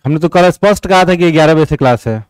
हमने तो कल स्पष्ट कहा था कि 11 बजे से क्लास है।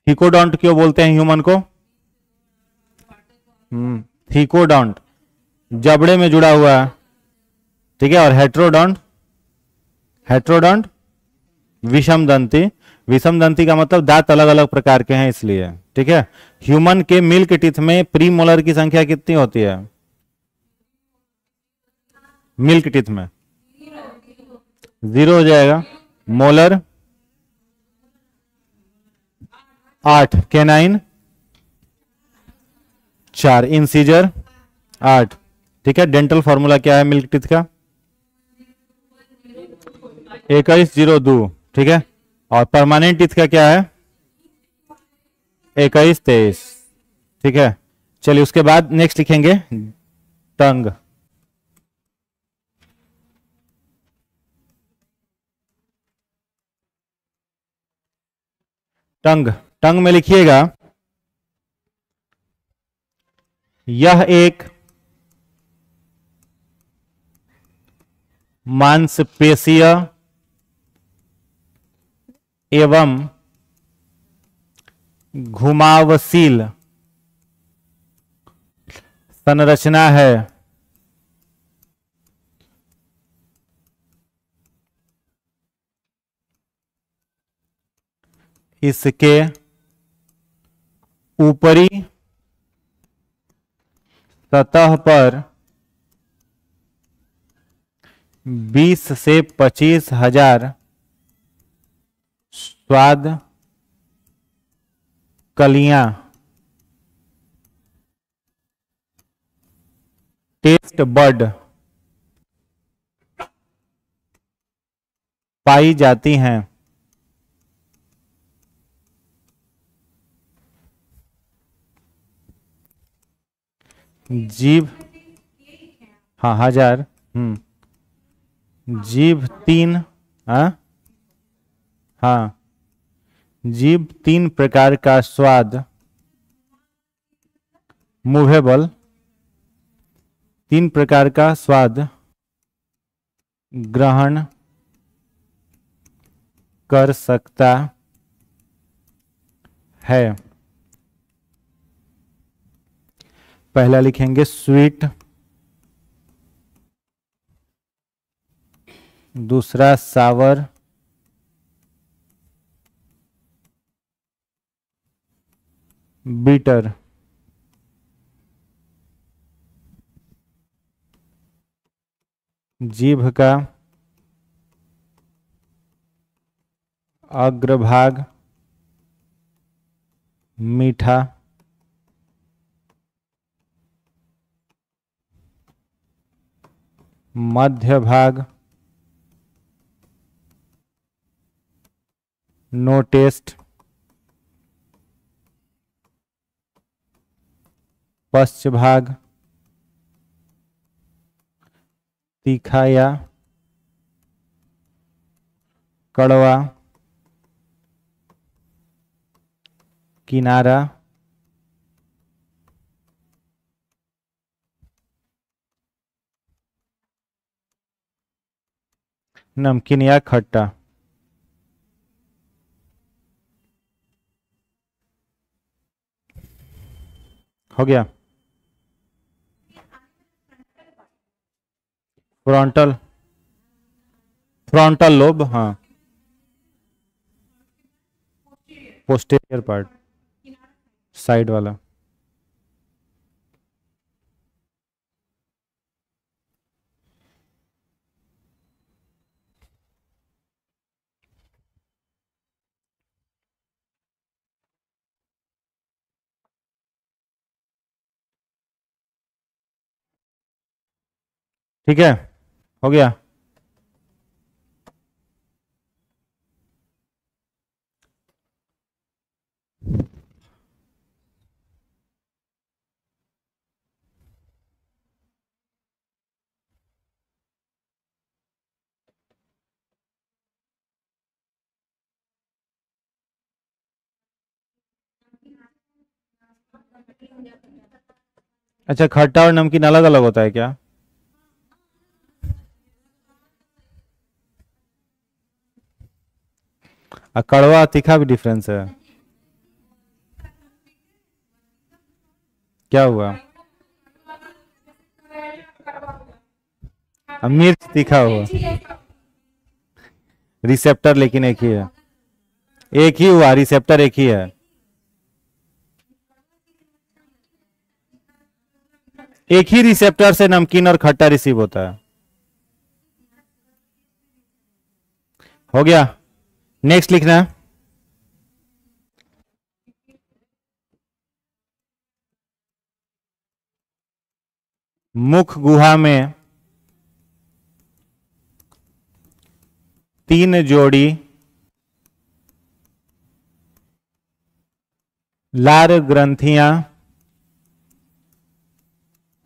थीकोडॉन्ट क्यों बोलते हैं ह्यूमन को? थीकोडॉन्ट जबड़े में जुड़ा हुआ है, ठीक है। और हेट्रोडॉन्ट, हेट्रोडॉन्ट विषम दंती। विषम दंती का मतलब दांत अलग अलग प्रकार के हैं इसलिए, ठीक है। ह्यूमन के मिल्क टीथ में प्रीमोलर की संख्या कितनी होती है? मिल्क टीथ में 0 हो जाएगा। मोलर 8, केनाइन 4, इंसीजर 8, ठीक है। डेंटल फॉर्मूला क्या है मिल्क टीथ का? 2102, ठीक है। और परमानेंट टीथ का क्या है? 2123, ठीक है। चलिए उसके बाद नेक्स्ट लिखेंगे टंग। टंग, टंग में लिखिएगा यह एक मांसपेशीय एवं घुमावशील संरचना है। इसके ऊपरी सतह पर 20 से 25 हजार स्वाद कलियां, टेस्ट बड पाई जाती हैं। जीभ, हाँ 1000, जीभ 3, हाँ जीभ 3 प्रकार का स्वाद, मूवेबल 3 प्रकार का स्वाद ग्रहण कर सकता है। पहला लिखेंगे स्वीट, दूसरा सावर, बीटर। जीभ का अग्रभाग मीठा, मध्य भाग नो टेस्ट, पश्च भाग तीखा या कड़वा, किनारा नमकीन या खट्टा। हो गया। फ्रंटल, फ्रंटल लोब, हाँ। पोस्टीरियर पार्ट, साइड वाला। ठीक है, हो गया। अच्छा, खट्टा और नमकीन अलग अलग होता है क्या? कड़वा तीखा भी डिफरेंस है? क्या हुआ? मिर्च तीखा हुआ, रिसेप्टर लेकिन एक ही है। एक ही हुआ, रिसेप्टर एक ही है। एक ही रिसेप्टर से नमकीन और खट्टा रिसीव होता है। हो गया, नेक्स्ट लिखना है। मुख गुहा में 3 जोड़ी लार ग्रंथियां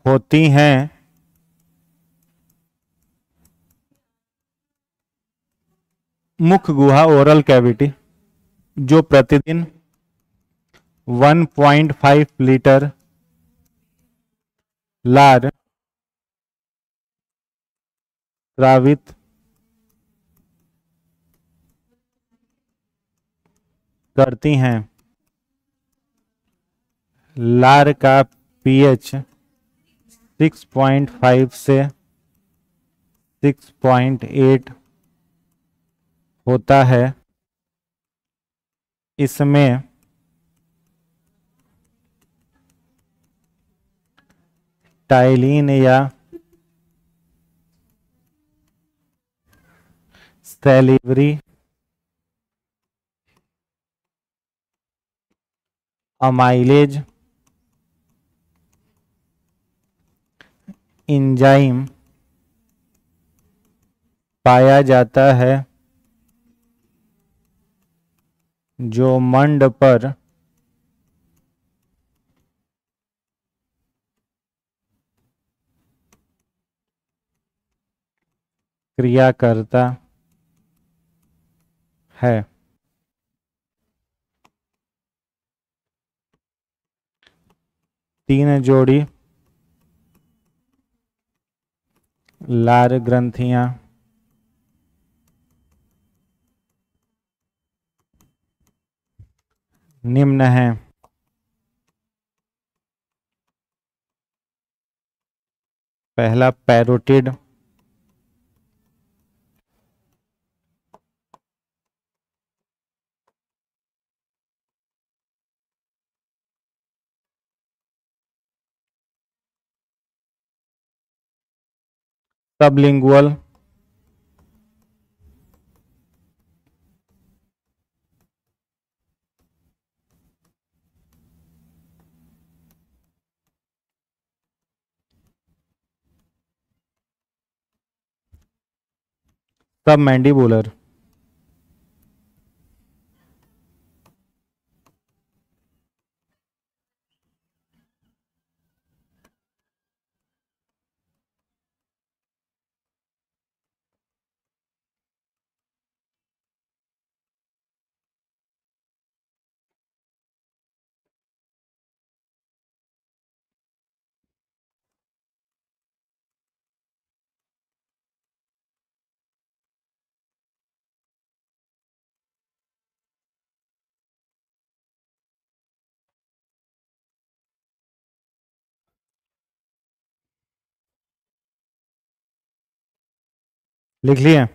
होती हैं। मुख गुहा, ओरल कैविटी, जो प्रतिदिन 1.5 लीटर लार स्रावित करती हैं। लार का पीएच 6.5 से 6.8 होता है। इसमें टाइलिन या सैलिवरी अमाइलेज एंजाइम पाया जाता है, जो मंड पर क्रिया करता है। 3 जोड़ी लार ग्रंथियां निम्न हैं। पहला पैरोटिड, सबलिंगुअल, सब मैंडिबुलर। लिख लिए?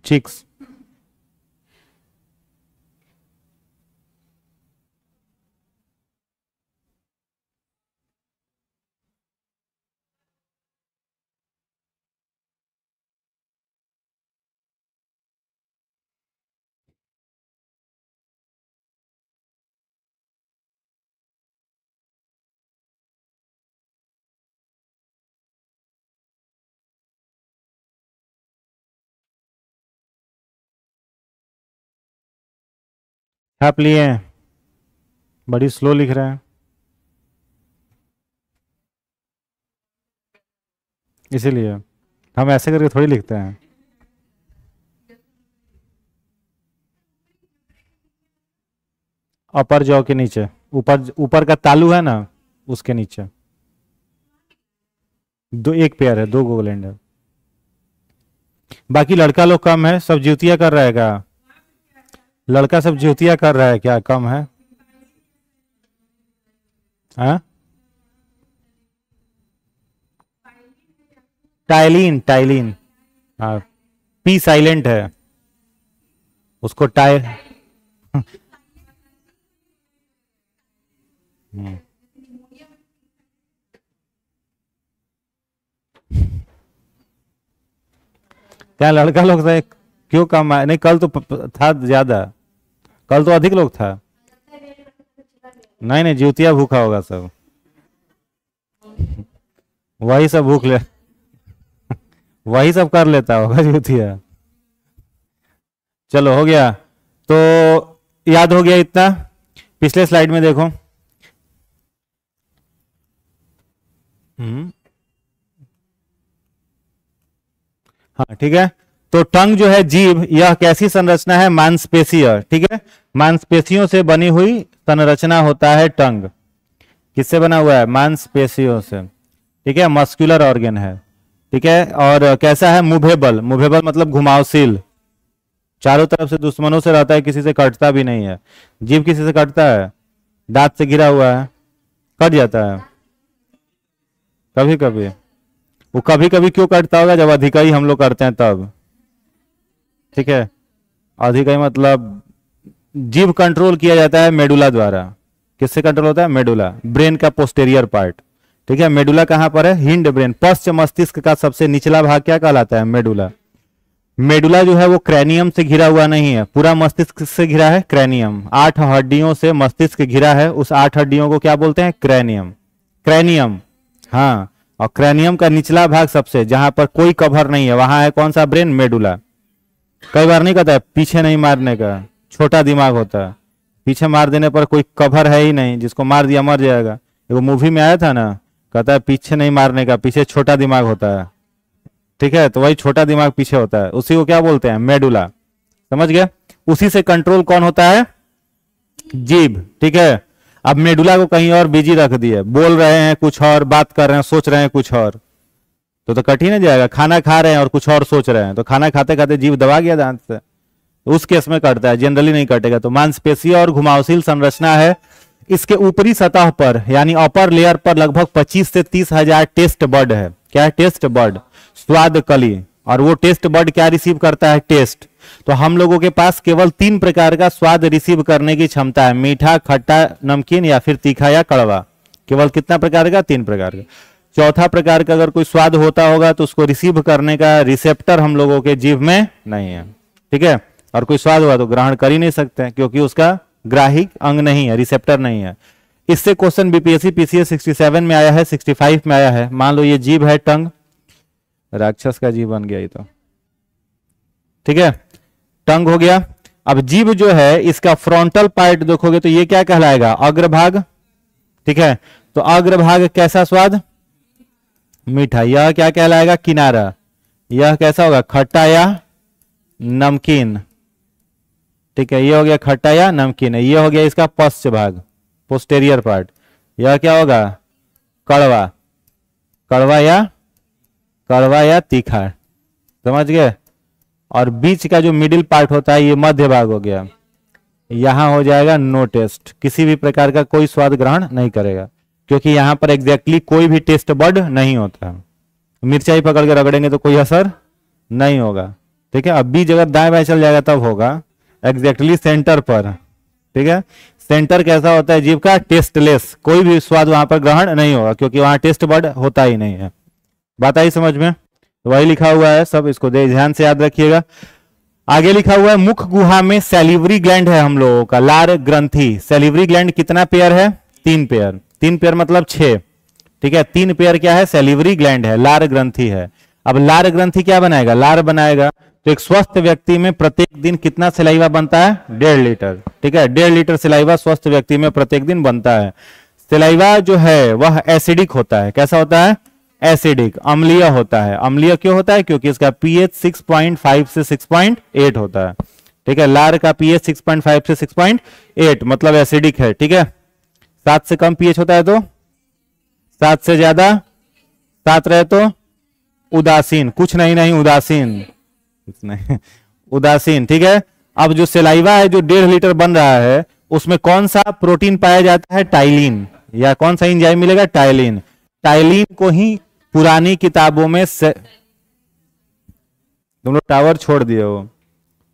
चिक्स। छाप लिए हैं? बड़ी स्लो लिख रहा है, इसीलिए हम ऐसे करके थोड़ी लिखते हैं। अपर जॉ के नीचे, ऊपर ऊपर का तालू है ना, उसके नीचे दो, एक पेयर है, दो गोलैंड है। बाकी लड़का लोग कम है, सब ज्योतिया कर रहा है क्या? लड़का सब ज्योतिया कर रहा है क्या? कम है? हाँ, टाइलिन, टाइलिन। हाँ, पी साइलेंट है, उसको टाइ हम्म, क्या लड़का लोग से क्यों कम है? नहीं, कल तो था ज्यादा, कल तो अधिक लोग था। नहीं नहीं, ज्योतिया भूखा होगा सब, वही सब भूख ले वही सब कर लेता होगा ज्योतिया। चलो हो गया, तो याद हो गया इतना। पिछले स्लाइड में देखो। हाँ ठीक है, तो टंग जो है, जीभ, यह कैसी संरचना है? मांसपेशीय। ठीक है, मांसपेशियों से बनी हुई संरचना होता है टंग। किससे बना हुआ है? मांसपेशियों से। ठीक है, मस्कुलर ऑर्गन है। ठीक है, और कैसा है? मूवेबल। मूवेबल मतलब घुमावशील, चारों तरफ से दुश्मनों से रहता है, किसी से कटता भी नहीं है। जीभ किसी से कटता है? दांत से घिरा हुआ है, कट जाता है कभी कभी। वो कभी कभी क्यों कटता होगा? जब अधिकाई हम लोग करते हैं तब। ठीक है, अधिकाई मतलब जीभ कंट्रोल किया जाता है मेडुला द्वारा। किससे कंट्रोल होता है? मेडुला, ब्रेन का पोस्टेरियर पार्ट। ठीक है, मेडुला कहां पर है? हिंड ब्रेन, पश्च मस्तिष्क का सबसे निचला भाग क्या कहलाता है? मेडुला। मेडुला जो है वो क्रैनियम से घिरा हुआ नहीं है, पूरा मस्तिष्क से घिरा है, क्रैनियम। 8 हड्डियों से मस्तिष्क घिरा है, उस 8 हड्डियों को क्या बोलते हैं? क्रैनियम। क्रैनियम, हाँ। और क्रैनियम का निचला भाग सबसे, जहां पर कोई कवर नहीं है, वहां है कौन सा ब्रेन? मेडुला। कई बार नहीं कहता है पीछे नहीं मारने का, छोटा दिमाग होता है, पीछे मार देने पर कोई कवर है ही नहीं, जिसको मार दिया मर जाएगा। एगो मूवी में आया था ना, कहता है पीछे नहीं मारने का, पीछे छोटा दिमाग होता है। ठीक है, तो वही छोटा दिमाग पीछे होता है, उसी को क्या बोलते हैं? मेडुला। समझ गया? उसी से कंट्रोल कौन होता है? जीभ। ठीक है, अब मेडुला को कहीं और बिजी रख दिए, बोल रहे हैं कुछ और, बात कर रहे हैं, सोच रहे हैं कुछ और, तो कठिन हो जाएगा। खाना खा रहे हैं और कुछ और सोच रहे हैं, तो खाना खाते खाते जीभ दबा गया दांत से, उस केस में कटता है, जनरली नहीं कटेगा। तो मांसपेशीय और घुमावशील संरचना है। इसके ऊपरी सतह पर यानी अपर लेयर पर लगभग 25 से 30 हजार टेस्ट बर्ड है। क्या है? टेस्ट बर्ड, स्वाद कली। और वो टेस्ट बर्ड क्या रिसीव करता है? टेस्ट। तो हम लोगों के पास केवल 3 प्रकार का स्वाद रिसीव करने की क्षमता है, मीठा, खट्टा, नमकीन या फिर तीखा या कड़वा। केवल कितना प्रकार का? 3 प्रकार का। चौथा प्रकार का अगर कोई स्वाद होता होगा तो उसको रिसीव करने का रिसेप्टर हम लोगों के जीभ में नहीं है। ठीक है, और कोई स्वाद हुआ तो ग्रहण कर ही नहीं सकते, क्योंकि उसका ग्राहिक अंग नहीं है, रिसेप्टर नहीं है। इससे क्वेश्चन बीपीएससी पीसीएस 67 में आया है, 65 में आया है। मान लो ये जीभ है, टंग, राक्षस का जीभ बन गया ये तो। ठीक है, टंग हो गया। अब जीभ जो है इसका फ्रंटल पार्ट देखोगे तो ये क्या कहलाएगा, अग्रभाग। ठीक है, तो अग्रभाग कैसा स्वाद, मीठा। यह क्या कहलाएगा, किनारा। यह कैसा होगा, खट्टा या नमकीन। ठीक है, ये हो गया खट्टा या नमकीन है। ये हो गया इसका पश्च भाग, पोस्टेरियर पार्ट। यह क्या होगा, कड़वा, कड़वा या तीखा। समझ गए। और बीच का जो मिडिल पार्ट होता है ये मध्य भाग हो गया। यहां हो जाएगा नो टेस्ट, किसी भी प्रकार का कोई स्वाद ग्रहण नहीं करेगा, क्योंकि यहां पर एग्जैक्टली कोई भी टेस्ट बड नहीं होता। मिर्चाई पकड़ के रगड़ेंगे तो कोई असर नहीं होगा। ठीक है, अब बीच अगर दाएं बाएं चल जाएगा तब होगा, एग्जैक्टली सेंटर पर। ठीक है, सेंटर कैसा होता है जीभ का, टेस्टलेस, कोई भी स्वाद वहां पर ग्रहण नहीं होगा, क्योंकि वहां टेस्ट बड होता ही नहीं है। बात आई समझ में, तो वही लिखा हुआ है सब, इसको ध्यान से याद रखिएगा। आगे लिखा हुआ है मुख गुहा में सैलिवरी ग्लैंड है हम लोगों का, लार ग्रंथि। सैलिवरी ग्लैंड कितना पेयर है, 3 पेयर। 3 पेयर मतलब 6। ठीक है, 3 पेयर क्या है, सैलिवरी ग्लैंड है, लार ग्रंथि है। अब लार ग्रंथि क्या बनाएगा, लार बनाएगा। तो एक स्वस्थ व्यक्ति में प्रत्येक दिन कितना सलाइवा बनता है, 1.5 लीटर। ठीक है, 1.5 लीटर सलाइवा स्वस्थ व्यक्ति में प्रत्येक दिन बनता है। सलाइवा जो है वह एसिडिक होता है। कैसा होता है, एसिडिक, अम्लीय होता है। अम्लीय क्यों होता है, क्योंकि इसका पीएच 6.5 से 6.8 होता है। ठीक है, लार का पीएच 6.5 से 6.8 मतलब एसिडिक है। ठीक है, 7 से कम पीएच होता है तो, 7 से ज्यादा, 7 रहे तो उदासीन, कुछ नहीं उदासीन, कुछ नहीं उदासीन। ठीक है, अब जो सेलाइवा है जो 1.5 लीटर बन रहा है उसमें कौन सा प्रोटीन पाया जाता है, टाइलिन, या कौन सा एंजाइम मिलेगा, टाइलिन। टाइलिन को ही पुरानी किताबों में तुम लोग टावर छोड़ दिए हो,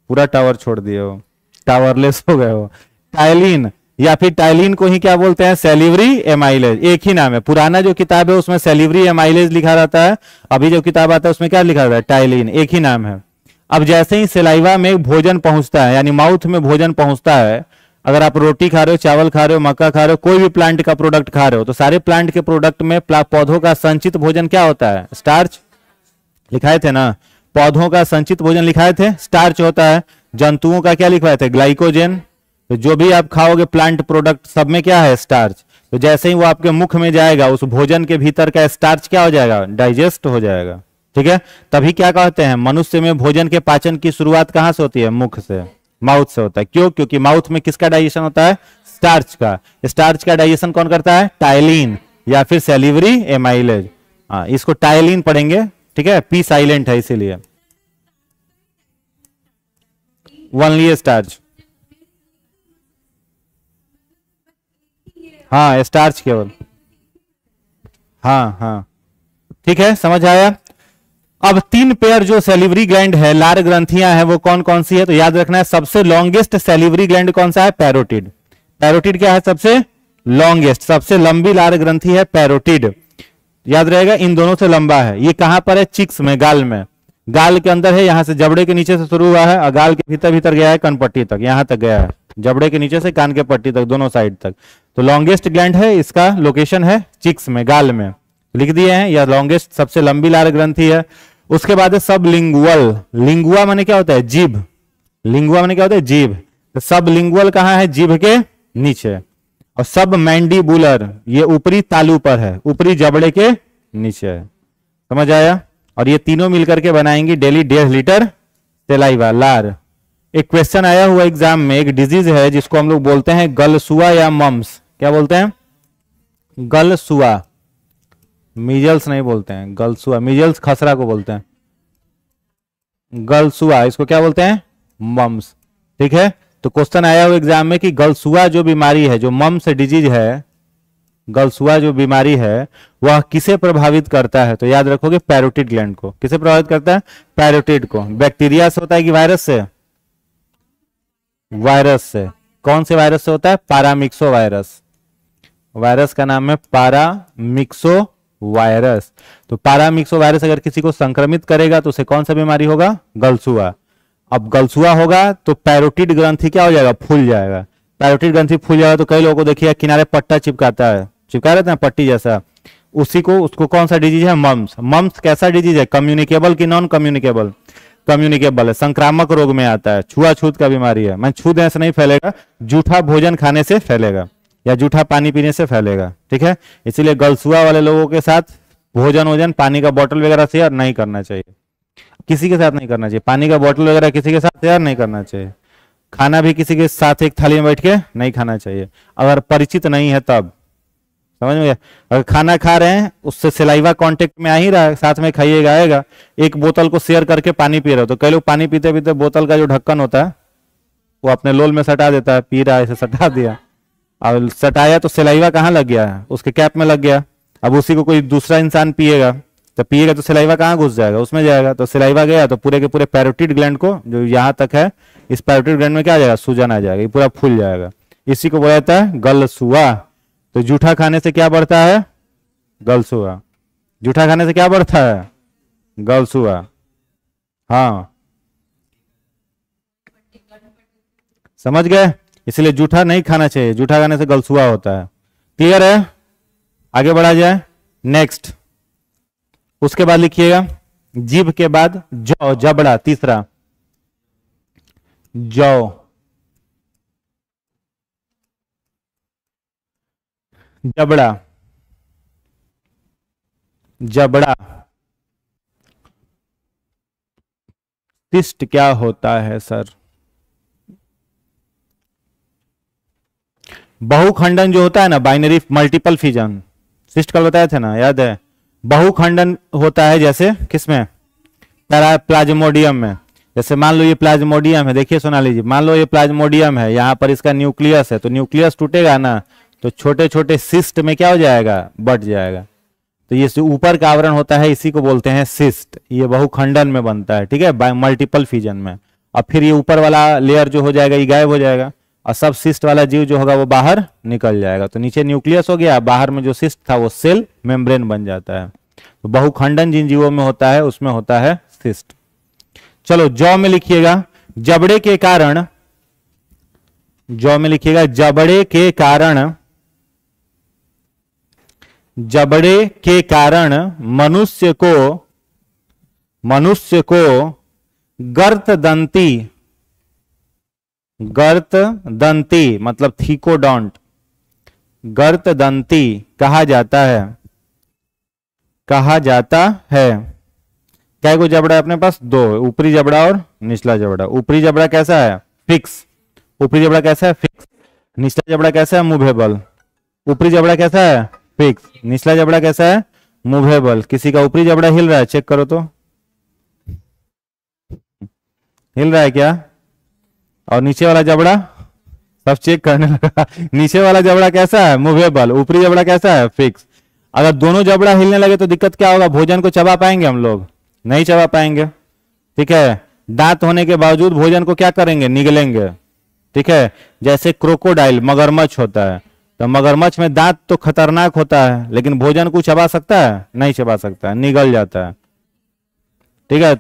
पूरा टावर छोड़ दिए हो, टावरलेस हो गए हो। टाइलिन या फिर टाइलिन को ही क्या बोलते हैं, सैलिवरी एमाइलेज। एक ही नाम है, पुराना जो किताब है उसमें सैलिवरी एमाइलेज लिखा रहता है, अभी जो किताब आता है उसमें क्या लिखा रहता है, टाइलिन, एक ही नाम है। अब जैसे ही सलाइवा में भोजन पहुंचता है, यानी माउथ में भोजन पहुंचता है, अगर आप रोटी खा रहे हो, चावल खा रहे हो, मक्का खा रहे हो, कोई भी प्लांट का प्रोडक्ट खा रहे हो, तो सारे प्लांट के प्रोडक्ट में पौधों का संचित भोजन क्या होता है, स्टार्च। लिखाए थे ना, पौधों का संचित भोजन लिखाए थे, स्टार्च होता है। जंतुओं का क्या लिखवाए थे, ग्लाइकोजन। तो जो भी आप खाओगे प्लांट प्रोडक्ट सब में क्या है, स्टार्च। तो जैसे ही वो आपके मुख में जाएगा उस भोजन के भीतर का स्टार्च क्या हो जाएगा, डाइजेस्ट हो जाएगा। ठीक है, तभी क्या कहते हैं, मनुष्य में भोजन के पाचन की शुरुआत कहां से होती है, मुख से, माउथ से होता है। क्यों, क्योंकि माउथ में किसका डाइजेशन होता है, स्टार्च का। स्टार्च का डाइजेशन कौन करता है, टाइलिन या फिर सैलिवरी एमाइलेज। इसको टाइलिन पढ़ेंगे। ठीक है, पी साइलेंट है इसीलिए, ओनली स्टार्च। हाँ, स्टार्च केवल, हाँ। ठीक है, समझ आया। अब 3 पेयर जो सैलिवरी ग्लैंड है, लार ग्रंथियां हैं, वो कौन कौन सी है, तो याद रखना है सबसे लॉन्गेस्ट सैलिवरी ग्लैंड कौन सा है, पैरोटिड। पैरोटिड क्या है, सबसे लॉन्गेस्ट, सबसे लंबी लार ग्रंथि है पैरोटिड। याद रहेगा, इन दोनों से लंबा है। ये कहां पर है, चिक्स में, गाल में, गाल के अंदर है। यहां से जबड़े के नीचे से शुरू हुआ है और गाल के भीतर गया है कनपट्टी तक, यहां तक गया है, जबड़े के नीचे से कान के पट्टी तक, दोनों साइड तक। तो लॉन्गेस्ट ग्लैंड है, इसका लोकेशन है चिक्स में, गाल में, लिख दिए हैं। यह लॉन्गेस्ट सबसे लंबी लार ग्रंथि है। उसके बाद है सब लिंगुअल। लिंगुआ माने क्या होता है, जीभ। लिंगुआ माने क्या होता है, जीभ। तो सब लिंगुअल कहां है, जीभ के नीचे। और सब मैंडिबुलर, ये ऊपरी तालू पर है, ऊपरी जबड़े के नीचे है। समझ आया। और ये तीनों मिलकर के बनाएंगी डेली 1.5 लीटर सलाइवा, लार। एक क्वेश्चन आया हुआ एग्जाम में, एक डिजीज है जिसको हम लोग बोलते हैं गलसुआ या मम्स। क्या बोलते हैं, गलसुआ। मीजल्स नहीं बोलते हैं, गलसुआ। मीजल्स खसरा को बोलते हैं, गलसुआ इसको क्या बोलते हैं, मम्स। ठीक है, तो क्वेश्चन आया हुआ एग्जाम में कि गलसुआ जो बीमारी है, जो मम्स डिजीज है, गलसुआ जो बीमारी है वह किसे प्रभावित करता है, तो याद रखोगे पैरोटिड ग्लैंड को। किसे प्रभावित करता है, पैरोटिड को। बैक्टीरिया से होता है कि वायरस से, वायरस से। कौन से वायरस से होता है, पारामिक्सो वायरस। वायरस का नाम है पारामिक्सो वायरस। तो पारामिक्सो वायरस अगर किसी को संक्रमित करेगा तो उसे कौन सा बीमारी होगा, गलसुआ। अब गलसुआ होगा तो पैरोटिड ग्रंथि क्या हो जाएगा, फूल जाएगा। पैरोटिड ग्रंथि फूल जाएगा तो कई लोगों को देखिए किनारे पट्टा चिपकाता है, चिपका रहता है पट्टी जैसा, उसी को, उसको कौन सा डिजीज है, मम्स। मम्स कैसा डिजीज है, कम्युनिकेबल कि नॉन कम्युनिकेबल। कम्युनिकेबल है, संक्रामक रोग में आता है, छुआछूत का बीमारी है, मैं छू देने से नहीं फैलेगा, जूठा भोजन खाने से फैलेगा या जूठा पानी पीने से फैलेगा। ठीक है, इसीलिए गलसुआ वाले लोगों के साथ भोजन पानी का बोतल वगैरह शेयर नहीं करना चाहिए, किसी के साथ नहीं करना चाहिए, पानी का बोतल वगैरह किसी के साथ शेयर नहीं करना चाहिए, खाना भी किसी के साथ एक थाली में बैठ के नहीं खाना चाहिए, अगर परिचित नहीं है तब, समझ में। अगर खाना खा रहे हैं उससे सिलाइवा कांटेक्ट में आ ही रहा है, साथ में खाइएगा आएगा, एक बोतल को शेयर करके पानी पी रहे हो, तो कई लोग पानी पीते पीते बोतल का जो ढक्कन होता है वो अपने लोल में सटा देता है, पी रहा है ऐसे सटा दिया, और सटाया तो सिलाइवा कहाँ लग गया है, उसके कैप में लग गया, अब उसी को कोई दूसरा इंसान पिएगा तो सिलाइवा कहाँ घुस जाएगा, उसमें जाएगा, तो सिलाइवा गया तो पूरे के पूरे पैरोटिड ग्लैंड को जो यहाँ तक है, इस पैरोटिड ग्लैंड में क्या आ जाएगा, सूजन आ जाएगा, ये पूरा फूल जाएगा, इसी को बोला जाता है गलसुआ। तो जूठा खाने से क्या बढ़ता है, गलसुआ, जूठा खाने से क्या बढ़ता है, गलसुआ। हाँ समझ गए, इसलिए जूठा नहीं खाना चाहिए, जूठा खाने से गलसुआ होता है। क्लियर है, आगे बढ़ा जाए नेक्स्ट। उसके बाद लिखिएगा जीभ के बाद जौ, जबड़ा, तीसरा जौ, जबड़ा, जबड़ा, सिस्ट क्या होता है सर, बहुखंडन जो होता है ना, बाइनरी मल्टीपल फिजन, सिस्ट कल बताए थे ना, याद है, बहुखंडन होता है जैसे किसमें, प्लाज्मोडियम में, जैसे मान लो ये प्लाज्मोडियम है, देखिए सुना लीजिए, मान लो ये प्लाज्मोडियम है, यहाँ पर इसका न्यूक्लियस है, तो न्यूक्लियस टूटेगा ना, तो छोटे छोटे सिस्ट में क्या हो जाएगा, बट जाएगा, तो ये ऊपर का आवरण होता है, इसी को बोलते हैं सिस्ट, ये बहुखंडन में बनता है, ठीक है, मल्टीपल फिजन में, और फिर ये ऊपर वाला लेयर जो हो जाएगा ये गायब हो जाएगा, और सब सिस्ट वाला जीव जो होगा वो बाहर निकल जाएगा, तो नीचे न्यूक्लियस हो गया, बाहर में जो सिस्ट था वो सेल मेम्ब्रेन बन जाता है। तो बहुखंडन जिन जीवों में होता है उसमें होता है सिस्ट। चलो जौ में लिखिएगा जबड़े के कारण, जौ में लिखिएगा जबड़े के कारण, जबड़े के कारण मनुष्य को गर्तदंती, गर्तदंती मतलब थीकोडोंट, गर्तदंती कहा जाता है, कहा जाता है। क्या को जबड़ा है अपने पास, दो, ऊपरी जबड़ा और निचला जबड़ा। ऊपरी जबड़ा कैसा है, फिक्स, ऊपरी जबड़ा कैसा है, फिक्स। निचला जबड़ा कैसा है, मूवेबल। ऊपरी जबड़ा कैसा है, फिक्स। निचला जबड़ा कैसा है, मूवेबल। किसी का ऊपरी जबड़ा हिल रहा है, चेक करो तो, हिल रहा है क्या? और नीचे वाला जबड़ा, सब चेक करने लगा। नीचे वाला जबड़ा कैसा है, मूवेबल। ऊपरी जबड़ा कैसा है, फिक्स। अगर दोनों जबड़ा हिलने लगे तो दिक्कत क्या होगा, भोजन को चबा पाएंगे हम लोग? नहीं चबा पाएंगे, ठीक है। दांत होने के बावजूद भोजन को क्या करेंगे, निगलेंगे, ठीक है। जैसे क्रोकोडाइल, मगरमच्छ होता है, तो मगरमच्छ में दांत तो खतरनाक होता है, लेकिन भोजन को चबा सकता है? नहीं चबा सकता है, निगल जाता है, ठीक है।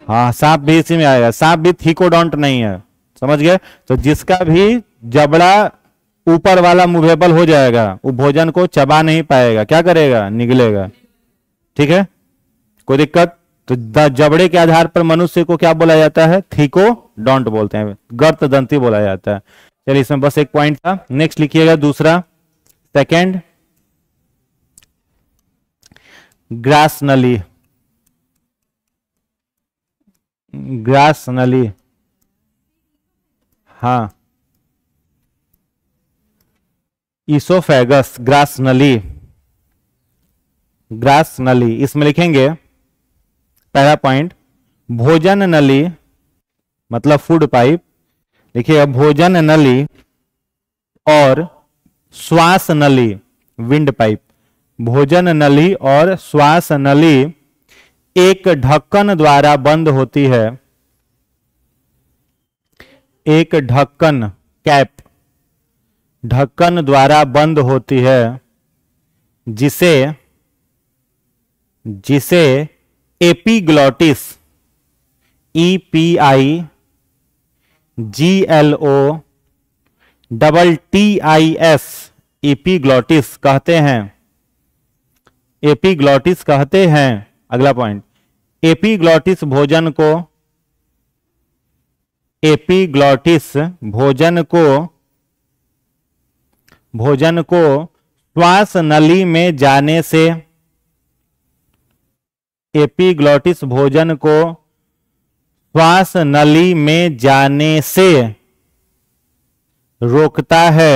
हाँ, सांप भी इसी में आएगा। सांप भी थीकोडोंट नहीं है, समझ गए। तो जिसका भी जबड़ा ऊपर वाला मूवेबल हो जाएगा वो भोजन को चबा नहीं पाएगा, क्या करेगा, निगलेगा, ठीक है। कोई दिक्कत? तो जबड़े के आधार पर मनुष्य को क्या बोला जाता है, थीकोडोंट बोलते हैं, गर्तदंती बोला जाता है। चलिए, इसमें बस एक पॉइंट था। नेक्स्ट लिखिएगा दूसरा, सेकंड, ग्रास नली, ग्रास नली, हाँ, ईसोफेगस, ग्रास नली, ग्रास नली। इसमें लिखेंगे पहला पॉइंट, भोजन नली मतलब फूड पाइप, लिखिएगा भोजन नली और श्वास नली, विंड पाइप। भोजन नली और श्वास नली एक ढक्कन द्वारा बंद होती है, एक ढक्कन, कैप, ढक्कन द्वारा बंद होती है, जिसे जिसे एपिग्लॉटिस, EPIGLOTTIS, एपिग्लॉटिस कहते हैं, एपिग्लॉटिस कहते हैं। अगला पॉइंट, एपीग्लॉटिस भोजन को श्वास नली में जाने से, एपीग्लॉटिस भोजन को श्वास नली में जाने से रोकता है।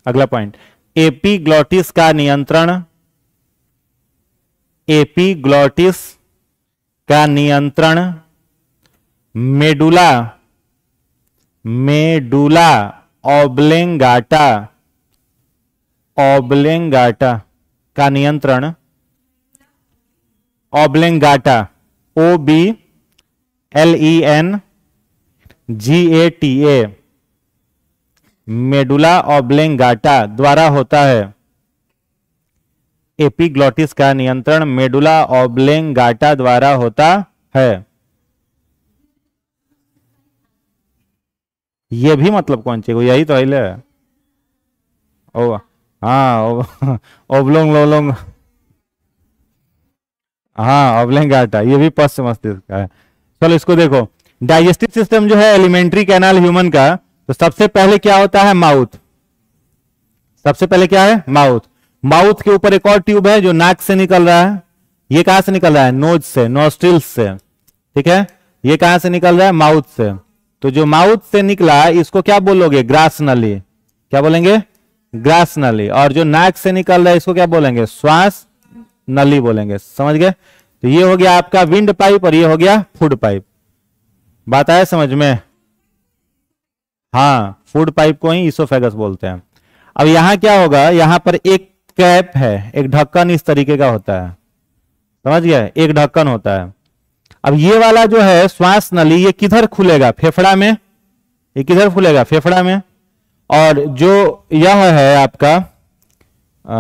अगला पॉइंट, एपीग्लॉटिस का नियंत्रण मेडुला ऑब्लेंगाटा का नियंत्रण, ऑब्लेंगाटा OBLENGATA मेडुला ऑब्लेंगाटा द्वारा होता है। एपीग्लॉटिस का नियंत्रण मेडुला ऑब्लेंगाटा द्वारा होता है। ये भी मतलब कौन चाहिए, यही तो है। ओ हाँ, ओब्लोंग लोलोंग, हाँ ऑब्लेंगाटा, ये भी पश्च मस्तिष्क का है। चलो इसको देखो, डाइजेस्टिव सिस्टम जो है एलिमेंट्री कैनाल ह्यूमन का, तो सबसे पहले क्या होता है, माउथ। सबसे पहले क्या है, माउथ। माउथ के ऊपर एक और ट्यूब है जो नाक से निकल रहा है। ये कहां से निकल रहा है, नोज से, नोस्ट्रिल्स से, ठीक है। ये कहां से निकल रहा है, माउथ से। तो जो माउथ से निकला इसको क्या बोलोगे, ग्रास नली। क्या बोलेंगे, ग्रास नली। और जो नाक से निकल रहा है इसको क्या बोलेंगे, श्वास नली बोलेंगे। समझ गए। तो ये हो गया आपका विंड पाइप और ये हो गया फूड पाइप। बात आया समझ में। हाँ, फूड पाइप को ही इसोफेगस बोलते हैं। अब यहां क्या होगा, यहां पर एक कैप है, एक ढक्कन इस तरीके का होता है। समझ गए, एक ढक्कन होता है। अब ये वाला जो है श्वास नली, ये किधर खुलेगा, फेफड़ा में। ये किधर खुलेगा, फेफड़ा में। और जो यह है आपका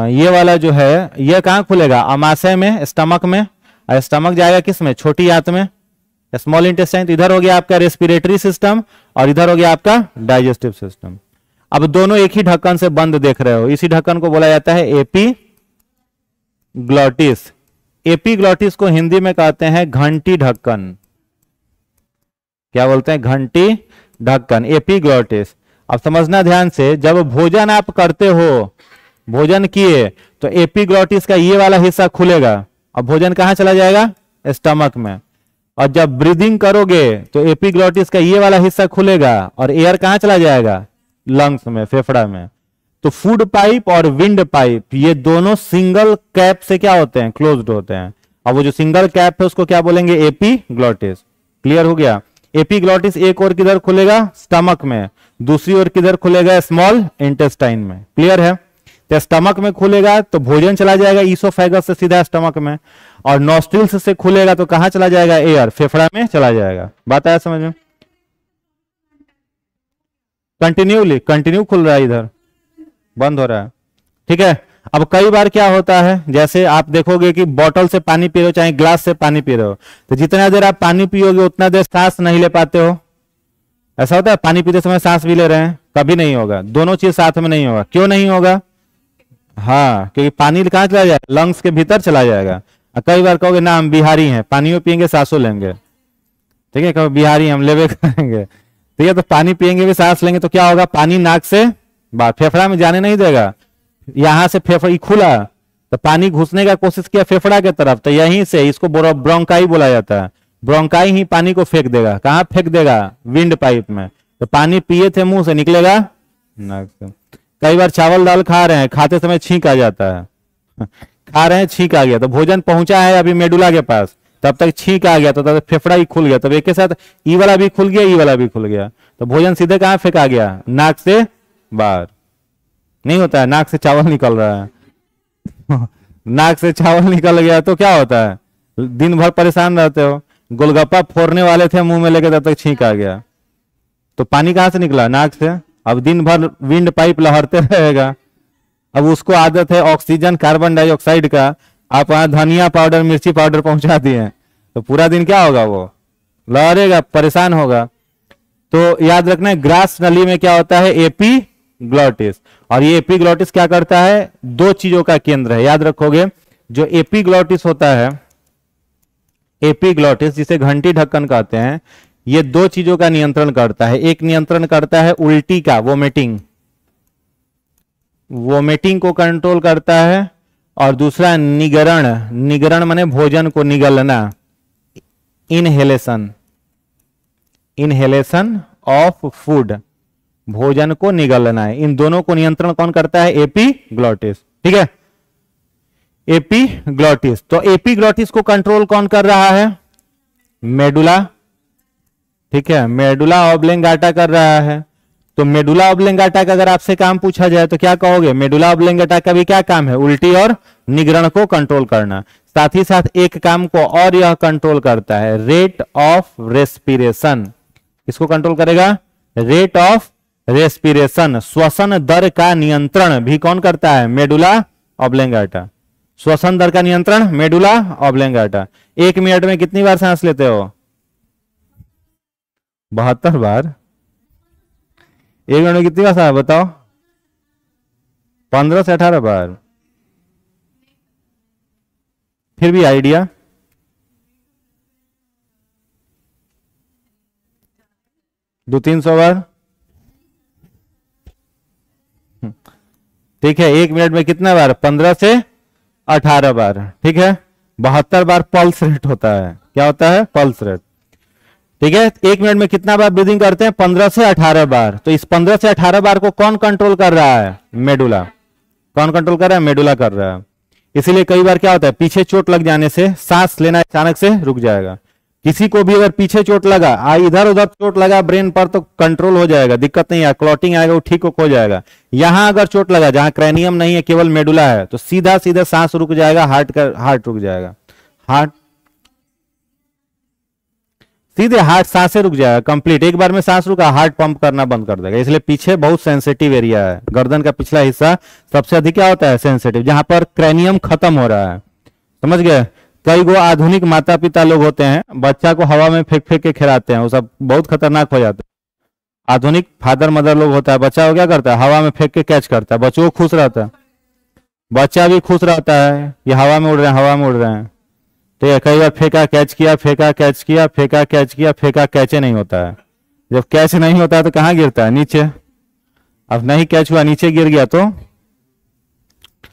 ये वाला जो है, ये कहां खुलेगा, अमाशय में, स्टमक में। और स्टमक जाएगा किस में, छोटी आंत में, स्मॉल इंटेस्टाइन। तो इधर हो गया आपका रेस्पिरेटरी सिस्टम और इधर हो गया आपका डाइजेस्टिव सिस्टम। अब दोनों एक ही ढक्कन से बंद देख रहे हो। इसी ढक्कन को बोला जाता है एपीग्लॉटिस। एपीग्लॉटिस को हिंदी में कहते हैं घंटी ढक्कन। क्या बोलते हैं, घंटी ढक्कन, एपीग्लॉटिस। अब समझना ध्यान से, जब भोजन आप करते हो, भोजन किए तो एपीग्लॉटिस का ये वाला हिस्सा खुलेगा। अब भोजन कहां चला जाएगा, स्टमक में। और जब ब्रीदिंग करोगे तो एपीग्लॉटिस का ये वाला हिस्सा खुलेगा और एयर कहां चला जाएगा, लंग्स में, फेफड़ा में। तो फूड पाइप और विंड पाइप ये दोनों सिंगल कैप से क्या होते हैं, क्लोज्ड होते हैं। अब वो जो सिंगल कैप है उसको क्या बोलेंगे, एपीग्लॉटिस। क्लियर हो गया। एपीग्लॉटिस एक और किधर खुलेगा, स्टमक में। दूसरी ओर किधर खुलेगा, स्मॉल इंटेस्टाइन में। क्लियर है। तो स्टमक में खुलेगा तो भोजन चला जाएगा ईसोफेगस से सीधा स्टमक में, और नॉस्ट्रिल्स से खुलेगा तो कहां चला जाएगा, एयर, फेफड़ा में चला जाएगा। बात आया समझ में। कंटिन्यू खुल रहा है, इधर बंद हो रहा है, ठीक है। अब कई बार क्या होता है, जैसे आप देखोगे कि बोतल से पानी पी रहे हो चाहे ग्लास से पानी पी रहे हो, तो जितना देर आप पानी पियोगे उतना देर सांस नहीं ले पाते हो। ऐसा होता है, पानी पीते समय सांस भी ले रहे हैं, कभी नहीं होगा। दोनों चीज साथ में नहीं होगा। क्यों नहीं होगा, हाँ, क्योंकि पानी कहां चला जाएगा, लंग्स के भीतर चला जाएगा। कई बार कहोगे ना हम बिहारी हैं, पानियों पियेंगे सांसों लेंगे, ठीक है। कहो बिहारी हम लेवे करेंगे, ठीक है। तो पानी पियेंगे भी सांस लेंगे तो क्या होगा, पानी नाक से बाहर, फेफड़ा में जाने नहीं देगा। यहां से फेफड़ा खुला तो पानी घुसने का कोशिश किया फेफड़ा के तरफ, तो यहीं से, इसको ब्रोंकाई बोला जाता है। ब्रोंकाई ही पानी को फेंक देगा। कहां फेंक देगा, विंड पाइप में। तो पानी पिए थे मुंह से, निकलेगा नाक से। कई बार चावल दाल खा रहे हैं, खाते समय छींक आ जाता है, खा रहे हैं छींक आ गया, तो भोजन पहुंचा है अभी मेडुला के पास, तब तक छींक आ गया, तो तब फेफड़ा ही खुल गया, तब एक के साथ ई वाला भी खुल गया, ई वाला भी खुल गया, तो भोजन सीधे कहां फेंका गया, नाक से बाहर। नहीं होता है, नाक से चावल निकल रहा है नाक से चावल निकल गया तो क्या होता है, दिन भर परेशान रहते हो। गोलगप्पा फोड़ने वाले थे मुंह में लेके, तब तक छींक आ गया, तो पानी कहां से निकला, नाक से। अब दिन भर विंड पाइप लहरते रहेगा। अब उसको आदत है ऑक्सीजन कार्बन डाइऑक्साइड का, आप वहां धनिया पाउडर मिर्ची पाउडर पहुंचा दिए तो पूरा दिन क्या होगा, वो लहरेगा, परेशान होगा। तो याद रखना, ग्रास नली में क्या होता है, एपीग्लॉटिस। और ये एपीग्लॉटिस क्या करता है, दो चीजों का केंद्र है, याद रखोगे। जो एपीग्लॉटिस होता है, एपीग्लॉटिस जिसे घंटी ढक्कन कहते हैं, ये दो चीजों का नियंत्रण करता है। एक नियंत्रण करता है उल्टी का, वोमिटिंग, वोमिटिंग को कंट्रोल करता है, और दूसरा निगरण, निगरण माने भोजन को निगलना, इनहेलेशन, इनहेलेशन ऑफ फूड, भोजन को निगलना है। इन दोनों को नियंत्रण कौन करता है? एपीग्लॉटिस। ठीक है, एपीग्लॉटिस। तो एपीग्लॉटिस को कंट्रोल कौन कर रहा है? मेडुला। ठीक है, मेडुला ऑब्लेंगाटा कर रहा है। तो मेडुला ऑब्लेंगाटा का अगर आपसे काम पूछा जाए तो क्या कहोगे? मेडुला ऑब्लेंगाटा का भी क्या काम है? उल्टी और निगरण को कंट्रोल करना। साथ ही साथ एक काम को और यह कंट्रोल करता है, रेट ऑफ रेस्पिरेशन। इसको कंट्रोल करेगा? रेट ऑफ रेस्पिरेशन, श्वसन दर का नियंत्रण भी कौन करता है? मेडुला ऑब्लेंगाटा। श्वसन दर का नियंत्रण मेडुला ऑब्लेंगाटा। 1 मिनट में कितनी बार सांस लेते हो? 72 बार। 1 मिनट में कितनी बार सांस बताओ? 15 से 18 बार। फिर भी आइडिया? दो 300 बार। ठीक है, 1 मिनट में कितना बार? 15 से 18 बार। ठीक है, 72 बार पल्स रेट होता है। क्या होता है? Pulse rate. ठीक है, 1 मिनट में कितना बार ब्रीदिंग करते हैं? 15 से 18 बार। तो इस 15 से 18 बार को कौन कंट्रोल कर रहा है? मेडुला। कौन कंट्रोल कर रहा है? मेडुला कर रहा है। इसीलिए कई बार क्या होता है, पीछे चोट लग जाने से सांस लेना अचानक से रुक जाएगा। किसी को भी अगर पीछे चोट लगा, इधर उधर चोट लगा ब्रेन पर, तो कंट्रोल हो जाएगा, दिक्कत नहीं है, क्लॉटिंग आएगा, वो ठीक हो जाएगा। यहां अगर चोट लगा जहां क्रैनियम नहीं है, केवल मेडुला है, तो सीधा सीधा सांस रुक जाएगा, हार्ट रुक जाएगा, सीधे हार्ट सांसें रुक जाएगा कंप्लीट। एक बार में सांस रुका, हार्ट पंप करना बंद कर देगा। इसलिए पीछे बहुत सेंसिटिव एरिया है। गर्दन का पिछला हिस्सा सबसे अधिक क्या होता है? सेंसिटिव, जहां पर क्रैनियम खत्म हो रहा है। समझ गए? कई गो आधुनिक माता पिता लोग होते हैं, बच्चा को हवा में फेंक फेंक के खिलाते हैं, वो सब बहुत खतरनाक हो जाता है। आधुनिक फादर मदर लोग होता है, बच्चा को क्या करता है? हवा में फेंक के कैच करता है, बच्चों को खुश रहता है, बच्चा भी खुश रहता है, ये हवा में उड़ रहे हैं, हवा में उड़ रहे हैं। तो ये कई बार फेंका कैच किया, फेंका कैच किया, फेंका कैच किया, फेंका कैचे नहीं होता है। जब कैच नहीं होता है तो कहां गिरता है? नीचे। अब नहीं कैच हुआ, नीचे गिर गया तो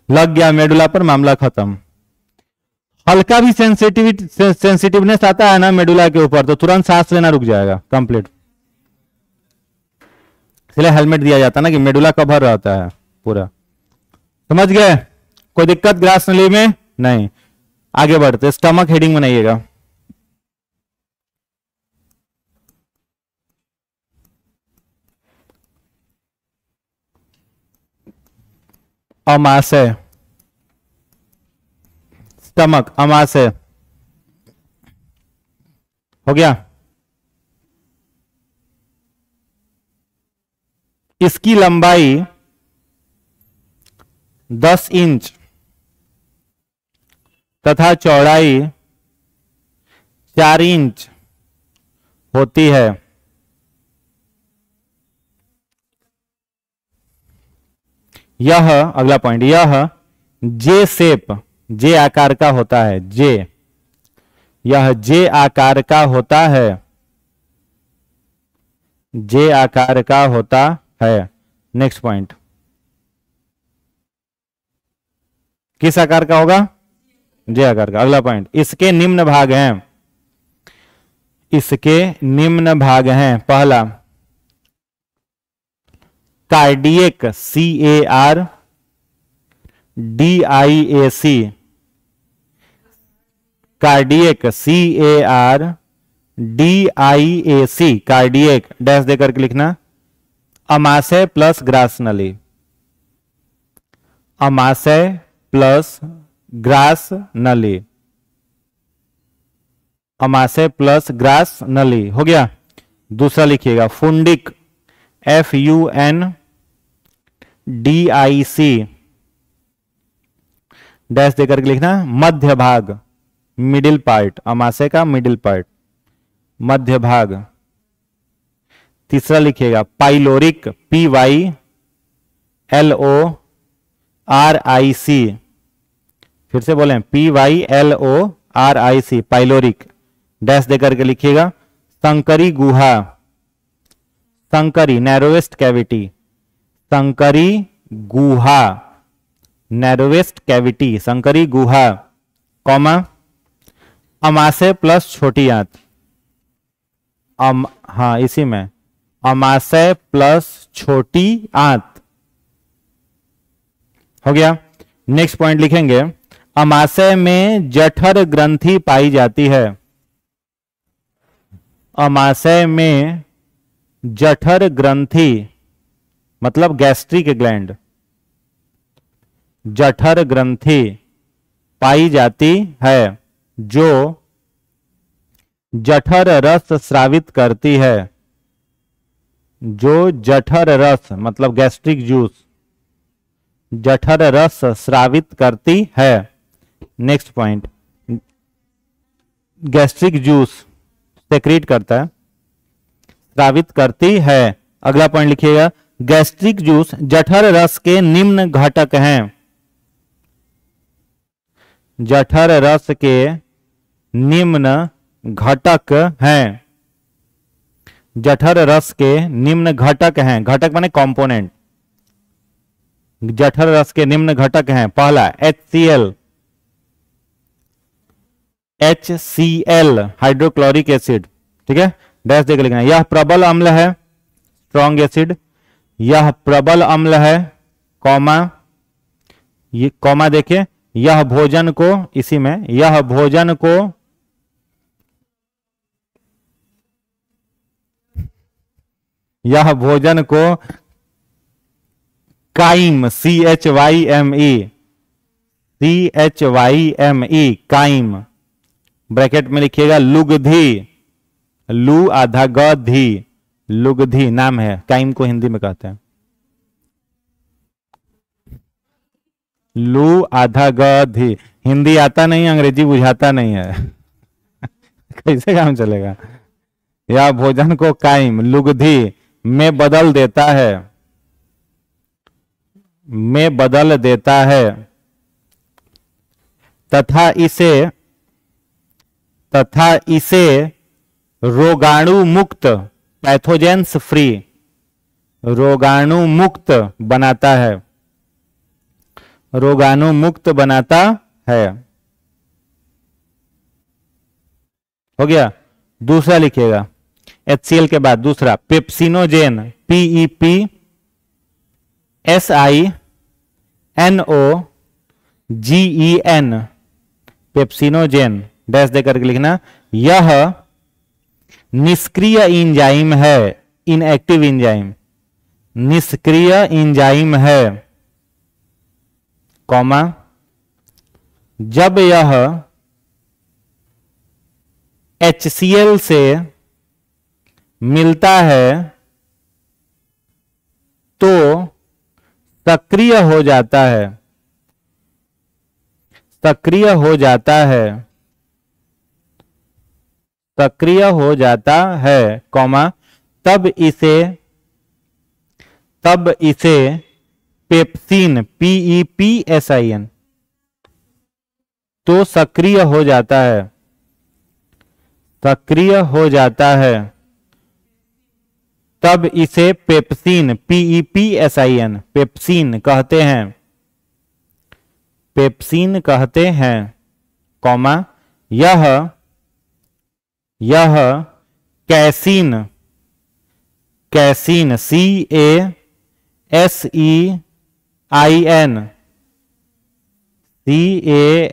लग गया मेडुला पर, मामला खत्म। हल्का भी सेंसिटिवनेस आता है ना मेडुला के ऊपर, तो तुरंत सांस लेना रुक जाएगा कंप्लीट। इसलिए हेलमेट दिया जाता है ना, कि मेडुला कवर रहता है पूरा। समझ गए? कोई दिक्कत ग्रास नली में नहीं। आगे बढ़ते, स्टमक हेडिंग बनाइएगा। अमाशय, स्टमक, अमाशय हो गया। इसकी लंबाई 10 इंच तथा चौड़ाई 4 इंच होती है। यह, अगला पॉइंट, यह जे शेप, जे आकार का होता है। जे, यह जे आकार का होता है, जे आकार का होता है। नेक्स्ट पॉइंट, किस आकार का होगा? जे आकार का। अगला पॉइंट, इसके निम्न भाग हैं, इसके निम्न भाग हैं। पहला, cardiac, CARDIAC, cardiac, CARDIAC, cardiac dash देकर के लिखना। अमाशय प्लस ग्रास नली, अमाशय प्लस ग्रास नली, अमाशय प्लस ग्रास नली हो गया। दूसरा लिखिएगा फुंडिक, FUNDIC डैश देकर के लिखना। मध्य भाग, मिडिल पार्ट, अमाशय का मिडिल पार्ट, मध्य भाग। तीसरा लिखिएगा पाइलोरिक, PYLORIC, फिर से बोलें, PYLORIC, पाइलोरिक, डैश देकर के लिखिएगा। संकरी गुहा, संकरी नैरोवेस्ट कैविटी, संकरी गुहा नैरोवेस्ट कैविटी, संकरी गुहा, कॉमा अमाशय प्लस छोटी आंत, हाँ इसी में अमाशय प्लस छोटी आंत हो गया। नेक्स्ट पॉइंट लिखेंगे, अमाशय में जठर ग्रंथि पाई जाती है। अमाशय में जठर ग्रंथि मतलब गैस्ट्रिक ग्लैंड, जठर ग्रंथि पाई जाती है जो जठर रस स्रावित करती है, जो जठर रस मतलब गैस्ट्रिक जूस, जठर रस स्रावित करती है। Next point, gastric juice secrete करता है, स्रावित करती है। अगला पॉइंट लिखिएगा, गैस्ट्रिक जूस जठर रस के निम्न घटक हैं। जठर रस के निम्न घटक हैं, जठर रस के निम्न घटक हैं, घटक माने कंपोनेंट, जठर रस के निम्न घटक हैं। पहला HCl, HCl हाइड्रोक्लोरिक एसिड, ठीक है, डैश देकर लिखना। यह प्रबल अम्ल है, स्ट्रॉन्ग एसिड, यह प्रबल अम्ल है, कॉमा, ये कॉमा देखिए, यह भोजन को, इसी में यह भोजन को काइम, CHYME, काइम, ब्रैकेट में लिखिएगा लुगधी, लू आधा गी, लुगधी नाम है, काइम को हिंदी में कहते हैं लू आधा गी। हिंदी आता नहीं, अंग्रेजी बुझाता नहीं है कैसे काम चलेगा। यह भोजन को काइम, लुगधी में बदल देता है, में बदल देता है तथा इसे रोगाणु मुक्त, पैथोजेंस फ्री, रोगाणु मुक्त बनाता है, रोगाणु मुक्त बनाता है। हो गया। दूसरा लिखिएगा, HCl के बाद दूसरा पेप्सिनोजेन, PEPSINOGEN, पेप्सिनोजेन, डैश देकर के लिखना। यह निष्क्रिय एंजाइम है, इनएक्टिव एंजाइम, निष्क्रिय एंजाइम है, कॉमा, जब यह HCl से मिलता है तो सक्रिय हो जाता है, सक्रिय हो जाता है, सक्रिय हो जाता है, कॉमा, तब इसे पेप्सिन, PEPSIN, तो सक्रिय हो जाता है, सक्रिय हो जाता है, तब इसे पेप्सिन, PEPSIN, पेप्सिन कहते हैं, पेप्सिन कहते हैं, कॉमा, यह casein, casein, CASEIN,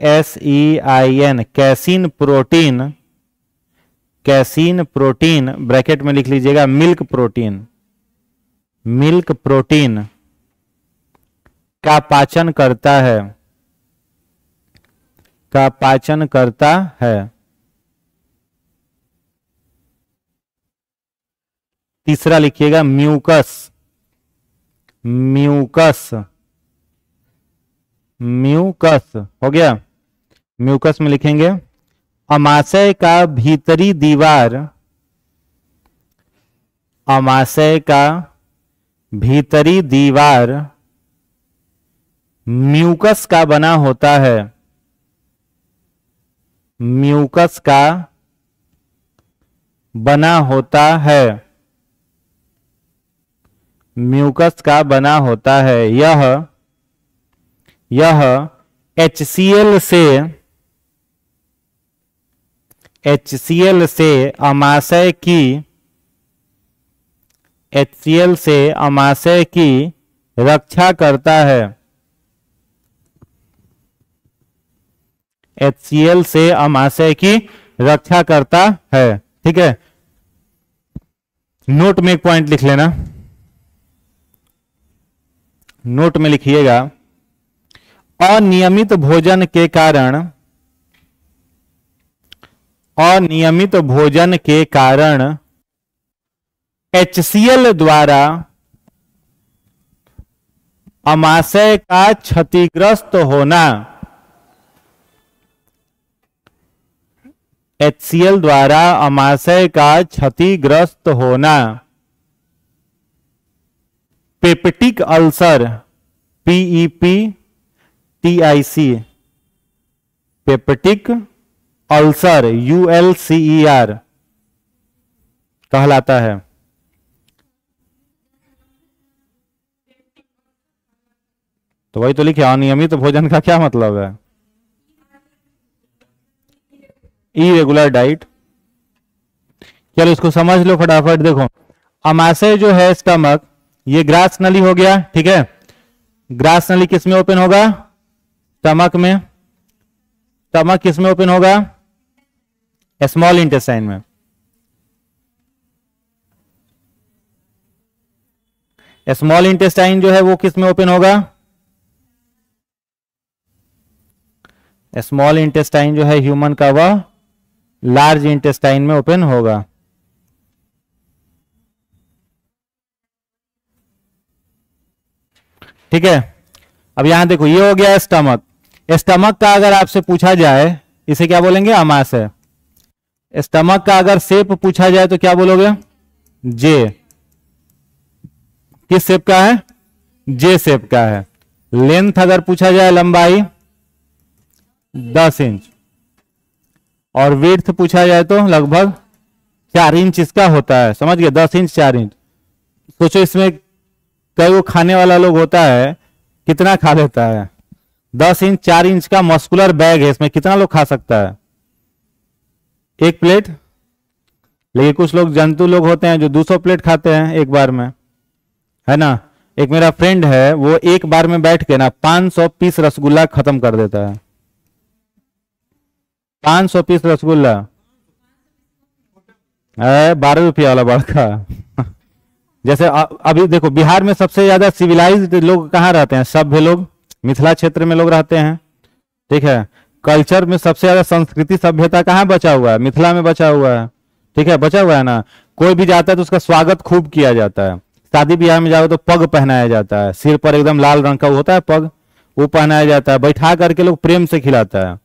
CASEIN, casein protein, casein protein, bracket में लिख लीजिएगा मिल्क प्रोटीन, मिल्क प्रोटीन का पाचन करता है, का पाचन करता है। तीसरा लिखिएगा म्यूकस, म्यूकस, म्यूकस, हो गया। म्यूकस में लिखेंगे अमाशय का भीतरी दीवार, अमाशय का भीतरी दीवार म्यूकस का बना होता है, म्यूकस का बना होता है, म्यूकस का बना होता है। यह HCl से अमाशय की रक्षा करता है। HCl से अमाशय की रक्षा करता है। ठीक है, नोट में एक पॉइंट लिख लेना, नोट में लिखिएगा, अनियमित भोजन के कारण HCl द्वारा अमाशय का क्षतिग्रस्त होना, HCl द्वारा अमाशय का क्षतिग्रस्त होना peptic ulcer PEPTIC, peptic ulcer ULCER कहलाता है। तो वही तो लिखे, अनियमित भोजन का क्या मतलब है? Irregular diet. चलो इसको समझ लो फटाफट। देखो, अमाशय जो है स्टमक, ये ग्रास नली हो गया। ठीक है, ग्रास नली किस में ओपन होगा? स्टमक में। स्टमक किस में ओपन होगा? स्मॉल इंटेस्टाइन में। स्मॉल इंटेस्टाइन जो है वो किस में ओपन होगा? स्मॉल इंटेस्टाइन जो है ह्यूमन का, वह लार्ज इंटेस्टाइन में ओपन होगा। ठीक है, अब यहां देखो, ये हो गया स्टमक। स्टमक का अगर आपसे पूछा जाए, इसे क्या बोलेंगे? अमाशय। स्टमक का अगर शेप पूछा जाए तो क्या बोलोगे? जे। किस शेप का है? जे शेप का है। लेंथ अगर पूछा जाए, लंबाई 10 इंच, और विड्थ पूछा जाए तो लगभग 4 इंच इसका होता है। समझ गए? 10 इंच 4 इंच। सोचो इसमें कई वो खाने वाला लोग होता है, कितना खा लेता है? 10 इंच 4 इंच का मस्कुलर बैग है, इसमें कितना लोग खा सकता है? एक प्लेट। लेकिन कुछ लोग जंतु लोग होते हैं जो 200 प्लेट खाते हैं एक बार में, है ना। एक मेरा फ्रेंड है, वो एक बार में बैठ के ना 500 पीस रसगुल्ला खत्म कर देता है। 500 पीस रसगुल्ला, 12 रुपया वाला बड़का। जैसे अभी देखो, बिहार में सबसे ज्यादा सिविलाइज्ड लोग कहाँ रहते हैं? सभ्य लोग मिथिला क्षेत्र में लोग रहते हैं। ठीक है, कल्चर में सबसे ज्यादा संस्कृति सभ्यता कहाँ बचा हुआ है? मिथिला में बचा हुआ है। ठीक है, बचा हुआ है ना। कोई भी जाता है तो उसका स्वागत खूब किया जाता है। शादी ब्याह में जाओ तो पग पहनाया जाता है, सिर पर एकदम लाल रंग का होता है पग, वो पहनाया जाता है। बैठा करके लोग प्रेम से खिलाता है।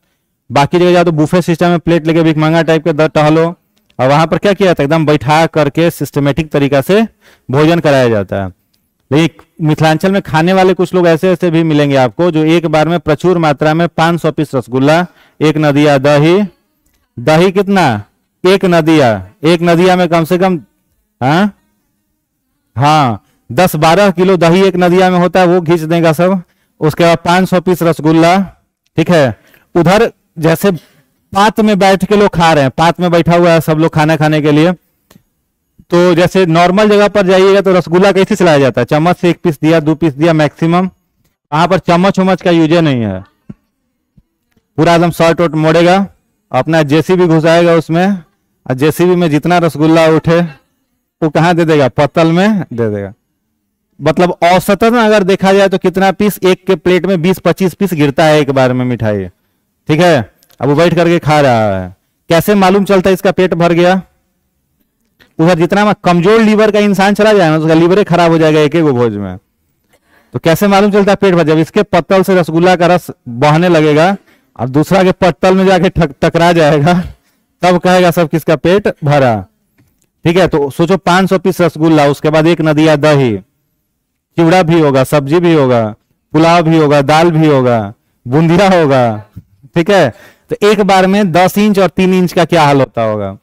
बाकी जगह जाओ तो बुफे सिस्टम में प्लेट लेके भिखमंगा टाइप के टहलो, और वहां पर क्या किया जाता है? एकदम बैठा करके सिस्टमेटिक तरीका से भोजन कराया जाता है। लेकिन मिथिलांचल में खाने वाले कुछ लोग ऐसे ऐसे भी मिलेंगे आपको, जो एक बार में प्रचुर मात्रा में 500 पीस रसगुल्ला, एक नदिया दही, दही कितना? एक नदिया में कम से कम हाँ 10-12 किलो दही एक नदिया में होता है, वो खींच देगा सब। उसके बाद 500 पीस रसगुल्ला। ठीक है, उधर जैसे पात में बैठ के लोग खा रहे हैं, पात में बैठा हुआ है सब लोग खाना खाने के लिए। तो जैसे नॉर्मल जगह पर जाइएगा तो रसगुल्ला कैसे चलाया जाता है? चम्मच से 1 पीस दिया, 2 पीस दिया मैक्सिमम। वहां पर चम्मच उम्मच का यूज नहीं है। पूरा एकदम शॉर्ट वोट मोड़ेगा, अपना जेसीबी घुसाएगा उसमें, और जेसीबी में जितना रसगुल्ला उठे वो कहाँ दे देगा? पत्तल में दे देगा। मतलब औसतन अगर देखा जाए तो कितना पीस एक के प्लेट में? 20-25 पीस गिरता है एक बार में मिठाई। ठीक है, अब वो बैठ करके खा रहा है। कैसे मालूम चलता है इसका पेट भर गया? उधर जितना कमजोर लीवर का इंसान चला जाए ना, उसका लीवर खराब हो जाएगा एक एक भोज में। तो कैसे मालूम चलता है पेट भर? जब इसके पत्तल से रसगुल्ला का रस बहने लगेगा और दूसरा के पत्तल में जाके टकरा जाएगा, तब कहेगा सब किसका पेट भरा। ठीक है, तो सोचो 500 पीस रसगुल्ला, उसके बाद एक नदिया दही, चिवड़ा भी होगा, सब्जी भी होगा, पुलाव भी होगा, दाल भी होगा, बूंदिया होगा। ठीक है, तो एक बार में 10 इंच और 3 इंच का क्या हाल होता होगा।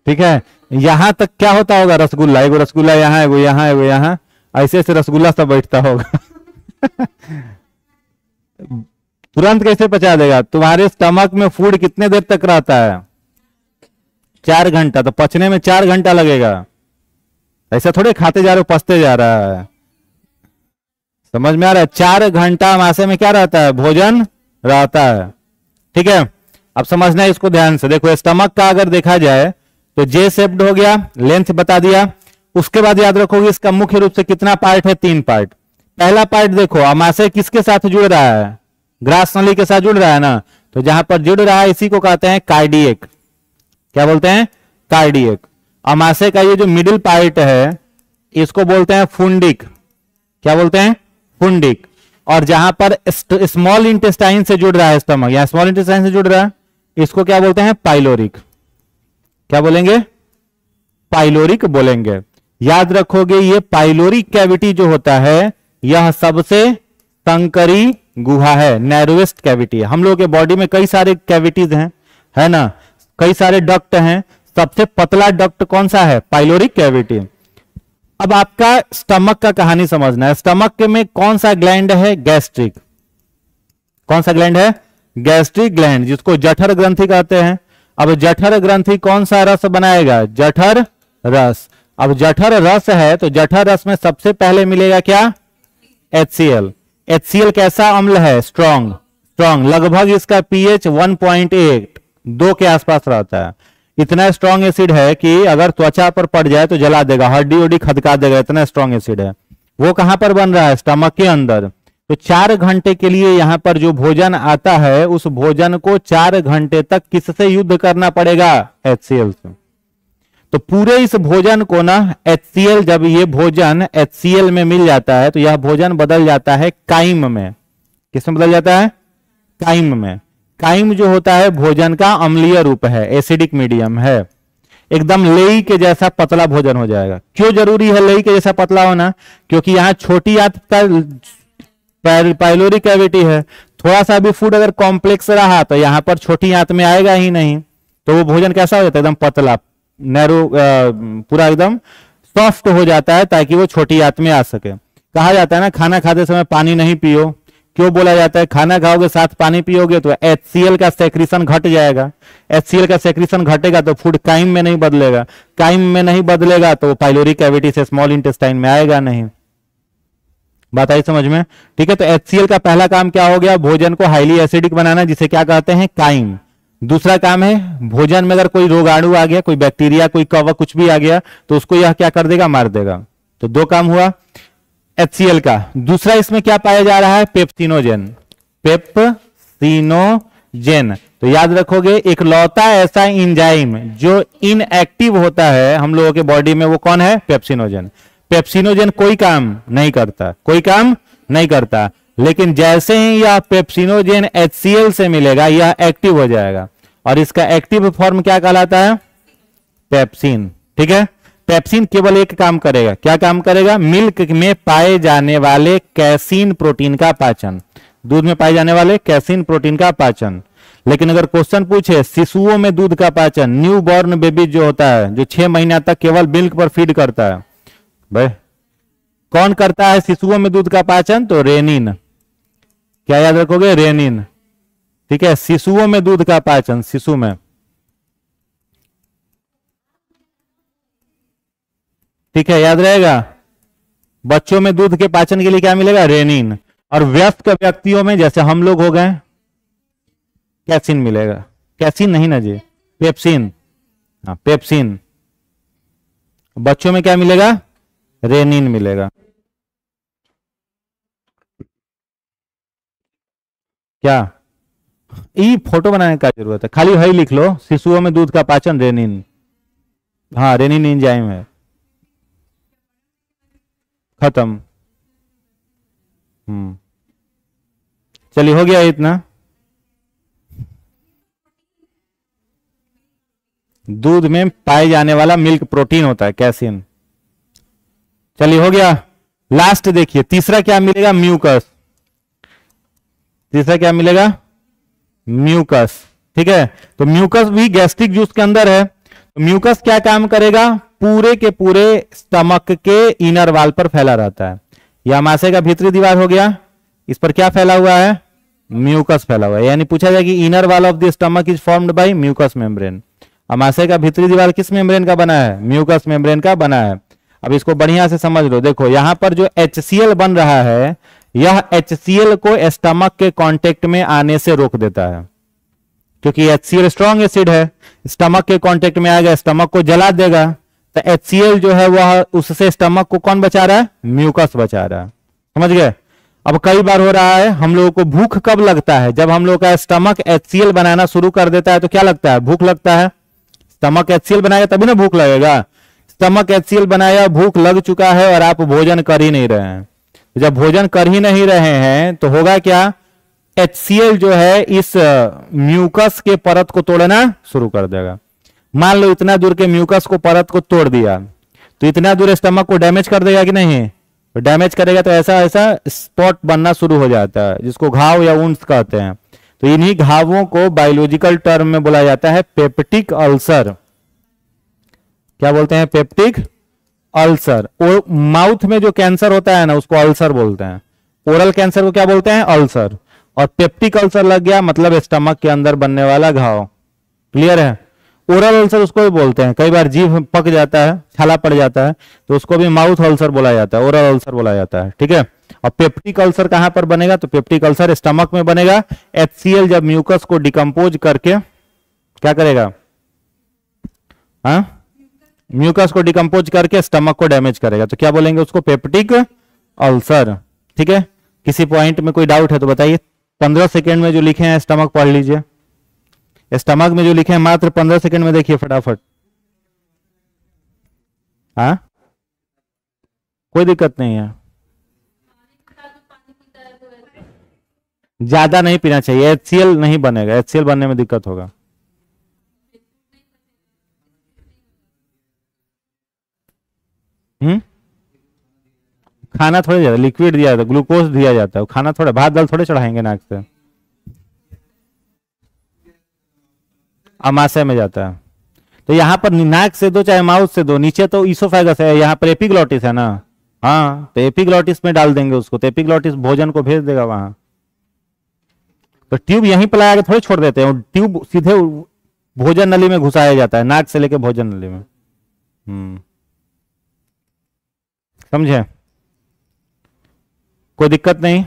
ठीक है, यहां तक क्या होता होगा, रसगुल्ला, एगो रसगुल्ला यहाँ, एगो यहाँ, एगो यहाँ, ऐसे ऐसे रसगुल्ला सब बैठता होगा। तुरंत कैसे पचा देगा। तुम्हारे स्टमक में फूड कितने देर तक रहता है, 4 घंटा, तो पचने में 4 घंटा लगेगा। ऐसा थोड़े खाते जा रहे हो पचते जा रहा है, समझ में आ रहा है। 4 घंटा मासे में क्या रहता है, भोजन रहता है। ठीक है, अब समझना है इसको ध्यान से। देखो स्टमक का अगर देखा जाए तो जे शेप्ड हो गया, लेंथ बता दिया। उसके बाद याद रखोगे इसका मुख्य रूप से कितना पार्ट है, 3 पार्ट। पहला पार्ट देखो, अमाशय किसके साथ जुड़ रहा है, ग्रास नली के साथ जुड़ रहा है ना, तो जहां पर जुड़ रहा है इसी को कहते हैं कार्डियक। क्या बोलते हैं, कार्डियक। अमाशय का ये जो मिडिल पार्ट है इसको बोलते हैं फुंडिक। क्या बोलते हैं, फुंडिक। और जहां पर स्मॉल इंटेस्टाइन से जुड़ रहा है स्टमक, या स्मॉल इंटेस्टाइन से जुड़ रहा है, इसको क्या बोलते हैं, पाइलोरिक। क्या बोलेंगे, पाइलोरिक बोलेंगे। याद रखोगे ये पाइलोरिक कैविटी जो होता है यह सबसे संकरी गुहा है, नैरोएस्ट कैविटी है। हम लोगों के बॉडी में कई सारे कैविटीज हैं, है ना, कई सारे डक्ट हैं। सबसे पतला डक्ट कौन सा है, पाइलोरिक कैविटी। अब आपका स्टमक का कहानी समझना है। स्टमक में कौन सा ग्लैंड है, गैस्ट्रिक। कौन सा ग्लैंड है, गैस्ट्रिक ग्लैंड, जिसको जठर ग्रंथि कहते हैं। अब जठर ग्रंथि कौन सा रस बनाएगा, जठर रस। अब जठर रस है तो जठर रस में सबसे पहले मिलेगा क्या, HCl। HCl कैसा अम्ल है, स्ट्रॉन्ग। स्ट्रॉन्ग, लगभग इसका pH 1.8 2 के आसपास रहता है। इतना स्ट्रॉन्ग एसिड है कि अगर त्वचा पर पड़ जाए तो जला देगा, हड्डी उड्डी खदका देगा, इतना स्ट्रॉन्ग एसिड है। वो कहां पर बन रहा है, स्टमक के अंदर। तो 4 घंटे के लिए यहां पर जो भोजन आता है उस भोजन को 4 घंटे तक किससे युद्ध करना पड़ेगा, HCl से। तो पूरे इस भोजन को ना HCl, जब ये भोजन HCl में मिल जाता है तो यह भोजन बदल जाता है काइम में। किसमें बदल जाता है, काइम में। काइम जो होता है भोजन का अम्लीय रूप है, एसिडिक मीडियम है, एकदम लेई के जैसा पतला भोजन हो जाएगा। क्यों जरूरी है लेई के जैसा पतला होना, क्योंकि यहां छोटी आंत का पाइलोरिक कैविटी है। थोड़ा सा भी फूड अगर कॉम्प्लेक्स रहा तो यहां पर छोटी आंत में आएगा ही नहीं, तो वो भोजन कैसा हो जाता है, एकदम पतला, नैरो, पूरा एकदम सॉफ्ट हो जाता है ताकि वो छोटी आंत में आ सके। कहा जाता है ना खाना खाते समय पानी नहीं पियो। क्यों बोला जाता है, खाना खाओगे साथ पानी पियोगे तो HCl का सेक्रीशन घट जाएगा। HCl का सेक्रीशन घटेगा तो फूड काइम में नहीं बदलेगा, काइम में नहीं बदलेगा तो पाइलोरिक कैविटी से स्मॉल इंटेस्टाइन में आएगा नहीं। बात आई समझ में। ठीक है, तो HCl का पहला काम क्या हो गया, भोजन को हाईली एसिडिक बनाना, जिसे क्या कहते हैं, काइम। दूसरा काम है भोजन में अगर कोई रोगाणु आ गया, कोई बैक्टीरिया, कोई कवक कुछ भी आ गया तो उसको यह क्या कर देगा, मार देगा। तो 2 काम हुआ HCl का। दूसरा इसमें क्या पाया जा रहा है, पेप्सिनोजेन। पेप्सिनोजेन, तो याद रखोगे एक लौता ऐसा इंजाइम जो इनएक्टिव होता है हम लोगों के बॉडी में, वो कौन है, पेप्सिनोजेन। पेप्सिनोजेन कोई काम नहीं करता, कोई काम नहीं करता, लेकिन जैसे ही यह पेप्सिनोजेन HCl से मिलेगा यह एक्टिव हो जाएगा और इसका एक्टिव फॉर्म क्या कहलाता है, पेप्सिन। ठीक है, पेप्सिन केवल एक काम करेगा, क्या काम करेगा, मिल्क में पाए जाने वाले कैसीन प्रोटीन का पाचन, दूध में पाए जाने वाले कैसीन प्रोटीन का पाचन। लेकिन अगर क्वेश्चन पूछे शिशुओं में दूध का पाचन, न्यू बॉर्न बेबी जो होता है, जो 6 महीना तक केवल मिल्क पर फीड करता है, भाई कौन करता है शिशुओं में दूध का पाचन, तो रेनिन। क्या याद रखोगे, रेनिन। ठीक है, शिशुओं में दूध का पाचन, शिशु में। ठीक है, याद रहेगा। बच्चों में दूध के पाचन के लिए क्या मिलेगा, रेनिन। और वयस्क व्यक्तियों में जैसे हम लोग हो गए, कैसिन मिलेगा। कैसिन नहीं ना जी, पेप्सिन। हाँ, पेप्सिन। बच्चों में क्या मिलेगा, रेनिन मिलेगा। क्या ये फोटो बनाने का जरूरत है, खाली वही लिख लो, शिशुओं में दूध का पाचन, रेनिन। हाँ, रेनिन एंजाइम है, खत्म। चलिए हो गया इतना। दूध में पाए जाने वाला मिल्क प्रोटीन होता है, कैसिन। चलिए हो गया। लास्ट देखिए, तीसरा क्या मिलेगा, म्यूकस। तीसरा क्या मिलेगा? म्यूकस। ठीक है, तो म्यूकस भी गैस्ट्रिक जूस के अंदर है। तो म्यूकस क्या काम करेगा? पूरे के पूरे स्टमक के इनर वाल पर फैला रहता है। यह आमाशय का भीतरी दीवार हो गया, इस पर क्या फैला हुआ है? म्यूकस फैला हुआ है। यानी पूछा जाए कि inner wall of the stomach is formed by mucus membrane. आमाशय का भीतरी दीवार किस मेम्ब्रेन का बना है? म्यूकस मेम्ब्रेन का बना है। अब इसको बढ़िया से समझ लो। देखो यहां पर जो HCl बन रहा है, यह HCl को स्टमक के कांटेक्ट में आने से रोक देता है, क्योंकि HCl स्ट्रॉन्ग एसिड है, स्टमक के कांटेक्ट में आएगा, स्टमक को जला देगा। तो HCl जो है वह उससे स्टमक को कौन बचा रहा है? म्यूकस बचा रहा है। समझ गए? अब कई बार हो रहा है, हम लोगों को भूख कब लगता है? जब हम लोग का स्टमक HCl बनाना शुरू कर देता है तो क्या लगता है? भूख लगता है। स्टमक HCl बनाएगा तभी ना भूख लगेगा। स्टमक HCl बनाया, भूख लग चुका है और आप भोजन कर ही नहीं रहे हैं। जब भोजन कर ही नहीं रहे हैं तो होगा क्या? HCl जो है इस म्यूकस के परत को तोड़ना शुरू कर देगा। मान लो इतना दूर के म्यूकस को परत को तोड़ दिया, तो इतना दूर स्टमक को डैमेज कर देगा कि नहीं? तो डैमेज करेगा तो ऐसा ऐसा स्पॉट बनना शुरू हो जाता है, जिसको घाव या वुंड्स कहते हैं। तो इन्हीं घावों को बायोलॉजिकल टर्म में बोला जाता है पेप्टिक अल्सर। क्या बोलते हैं? Peptic ulcer. और माउथ में जो कैंसर होता है ना, उसको अल्सर बोलते हैं। ओरल कैंसर को क्या बोलते हैं? अल्सर। और पेप्टिक अल्सर लग गया मतलब स्टमक के अंदर बनने वाला घाव। क्लियर है? ओरल अल्सर उसको भी बोलते हैं। कई बार जीभ पक जाता है, छाला पड़ जाता है, तो उसको भी माउथ अल्सर बोला जाता है, ओरल अल्सर बोला जाता है। ठीक है, और पेप्टिक अल्सर कहां पर बनेगा? तो पेप्टिक अल्सर स्टमक में बनेगा। HCl जब म्यूकस को डिकम्पोज करके क्या करेगा? हाँ, म्यूकस को डिकम्पोज करके स्टमक को डैमेज करेगा, तो क्या बोलेंगे उसको? Peptic ulcer. ठीक है, किसी पॉइंट में कोई डाउट है तो बताइए। 15 सेकेंड में जो लिखे हैं स्टमक पढ़ लीजिए। स्टमक में जो लिखे हैं मात्र 15 सेकंड में देखिए फटाफट। हाँ, कोई दिक्कत नहीं है, ज्यादा नहीं पीना चाहिए। HCl नहीं बनेगा, HCl बनने में दिक्कत होगा। हम्म, खाना थोड़े ज्यादा लिक्विड दिया जाता है, ग्लूकोज दिया जाता है, खाना थोड़ा, भात दाल थोड़े चढ़ाएंगे नाक से। अमाशय में जाता है। तो यहाँ पर नाक से दो चाहे माउथ से दो, नीचे तो ईसोफेगस है, यहाँ पर एपिग्लॉटिस है ना। हाँ, तो एपिग्लॉटिस में डाल देंगे उसको, तो एपिग्लॉटिस भोजन को भेज देगा वहां। तो ट्यूब यहीं पर लगा के थोड़ी छोड़ देते हैं, ट्यूब सीधे भोजन नली में घुसाया जाता है, नाक से लेके भोजन नली में। समझे? कोई दिक्कत नहीं।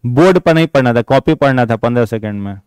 बोर्ड पर नहीं पढ़ना था, कॉपी पढ़ना था 15 सेकंड में।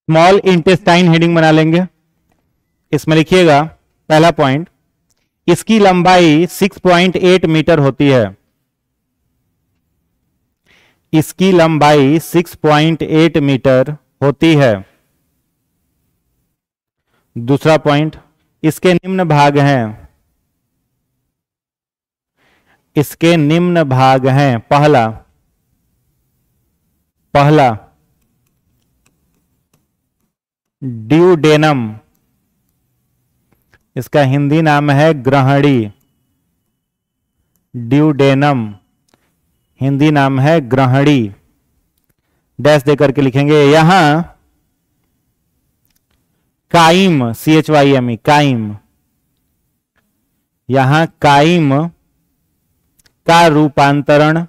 स्मॉल इंटेस्टाइन हेडिंग बना लेंगे। इसमें लिखिएगा पहला पॉइंट, इसकी लंबाई 6.8 मीटर होती है। इसकी लंबाई 6.8 मीटर होती है। दूसरा पॉइंट, इसके निम्न भाग हैं। इसके निम्न भाग हैं। पहला ड्यूडेनम, इसका हिंदी नाम है ग्रहणी। ड्यूडेनम हिंदी नाम है ग्रहणी। डैश देकर के लिखेंगे। यहां काइम, CHYME, काइम, यहां काइम का रूपांतरण,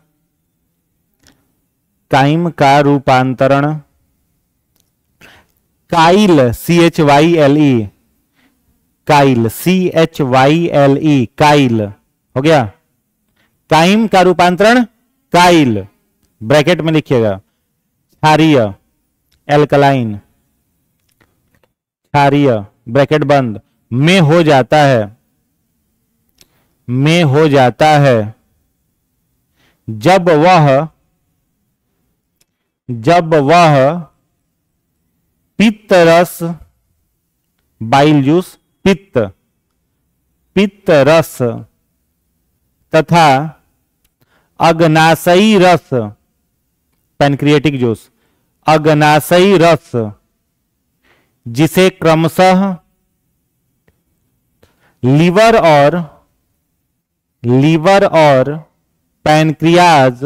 काइम का रूपांतरण Kyle, CHYLE, Kyle, CHYLE, Kyle हो गया। काइम का रूपांतरण काइल, ब्रैकेट में लिखिएगा। क्षारीय, एल्कलाइन, क्षारीय, ब्रैकेट बंद, में हो जाता है, में हो जाता है जब वह पित्त रस, बाइल जूस, पित्त रस तथा अग्नाशयी रस, पैनक्रिएटिक जूस, अग्नाशयी रस, जिसे क्रमशः लीवर और पैनक्रियाज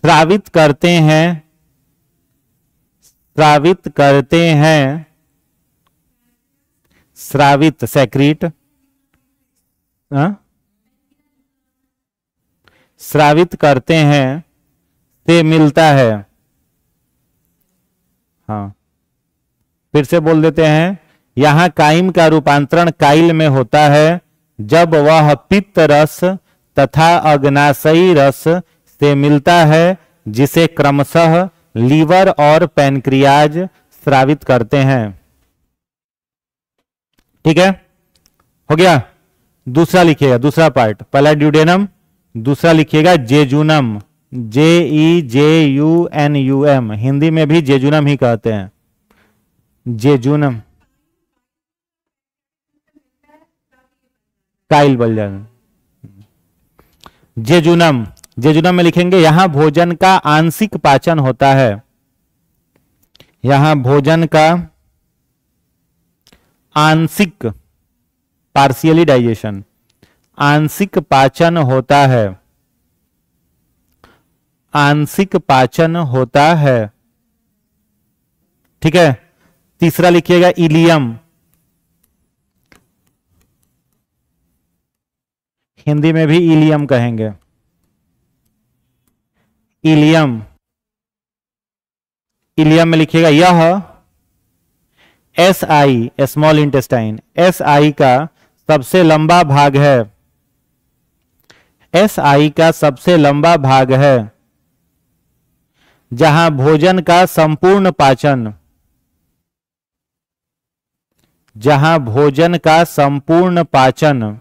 स्रावित करते हैं, स्रावित, सेक्रीट, स्रावित करते हैं से मिलता है। हाँ, फिर से बोल देते हैं। यहां काइम का रूपांतरण काइल में होता है जब वह पित्त रस तथा अग्नाशयी रस से मिलता है, जिसे क्रमशः लीवर और पैनक्रियाज स्रावित करते हैं। ठीक है, हो गया। दूसरा लिखिएगा, दूसरा पार्ट, पहला ड्यूडेनम, दूसरा लिखिएगा जेजुनम, JEJUNUM, हिंदी में भी जेजुनम ही कहते हैं। जेजुनम, काइल बल जाना। जेजुनम, जेजुनम में लिखेंगे यहां भोजन का आंशिक पाचन होता है। यहां भोजन का आंशिक, पार्शियली डाइजेशन, आंशिक पाचन होता है, आंशिक पाचन होता है। ठीक है। तीसरा लिखिएगा इलियम, हिंदी में भी इलियम कहेंगे। इलियम, इलियम में लिखिएगा यह SI, स्मॉल इंटेस्टाइन, SI का सबसे लंबा भाग है। SI का सबसे लंबा भाग है जहां भोजन का संपूर्ण पाचन, जहां भोजन का संपूर्ण पाचन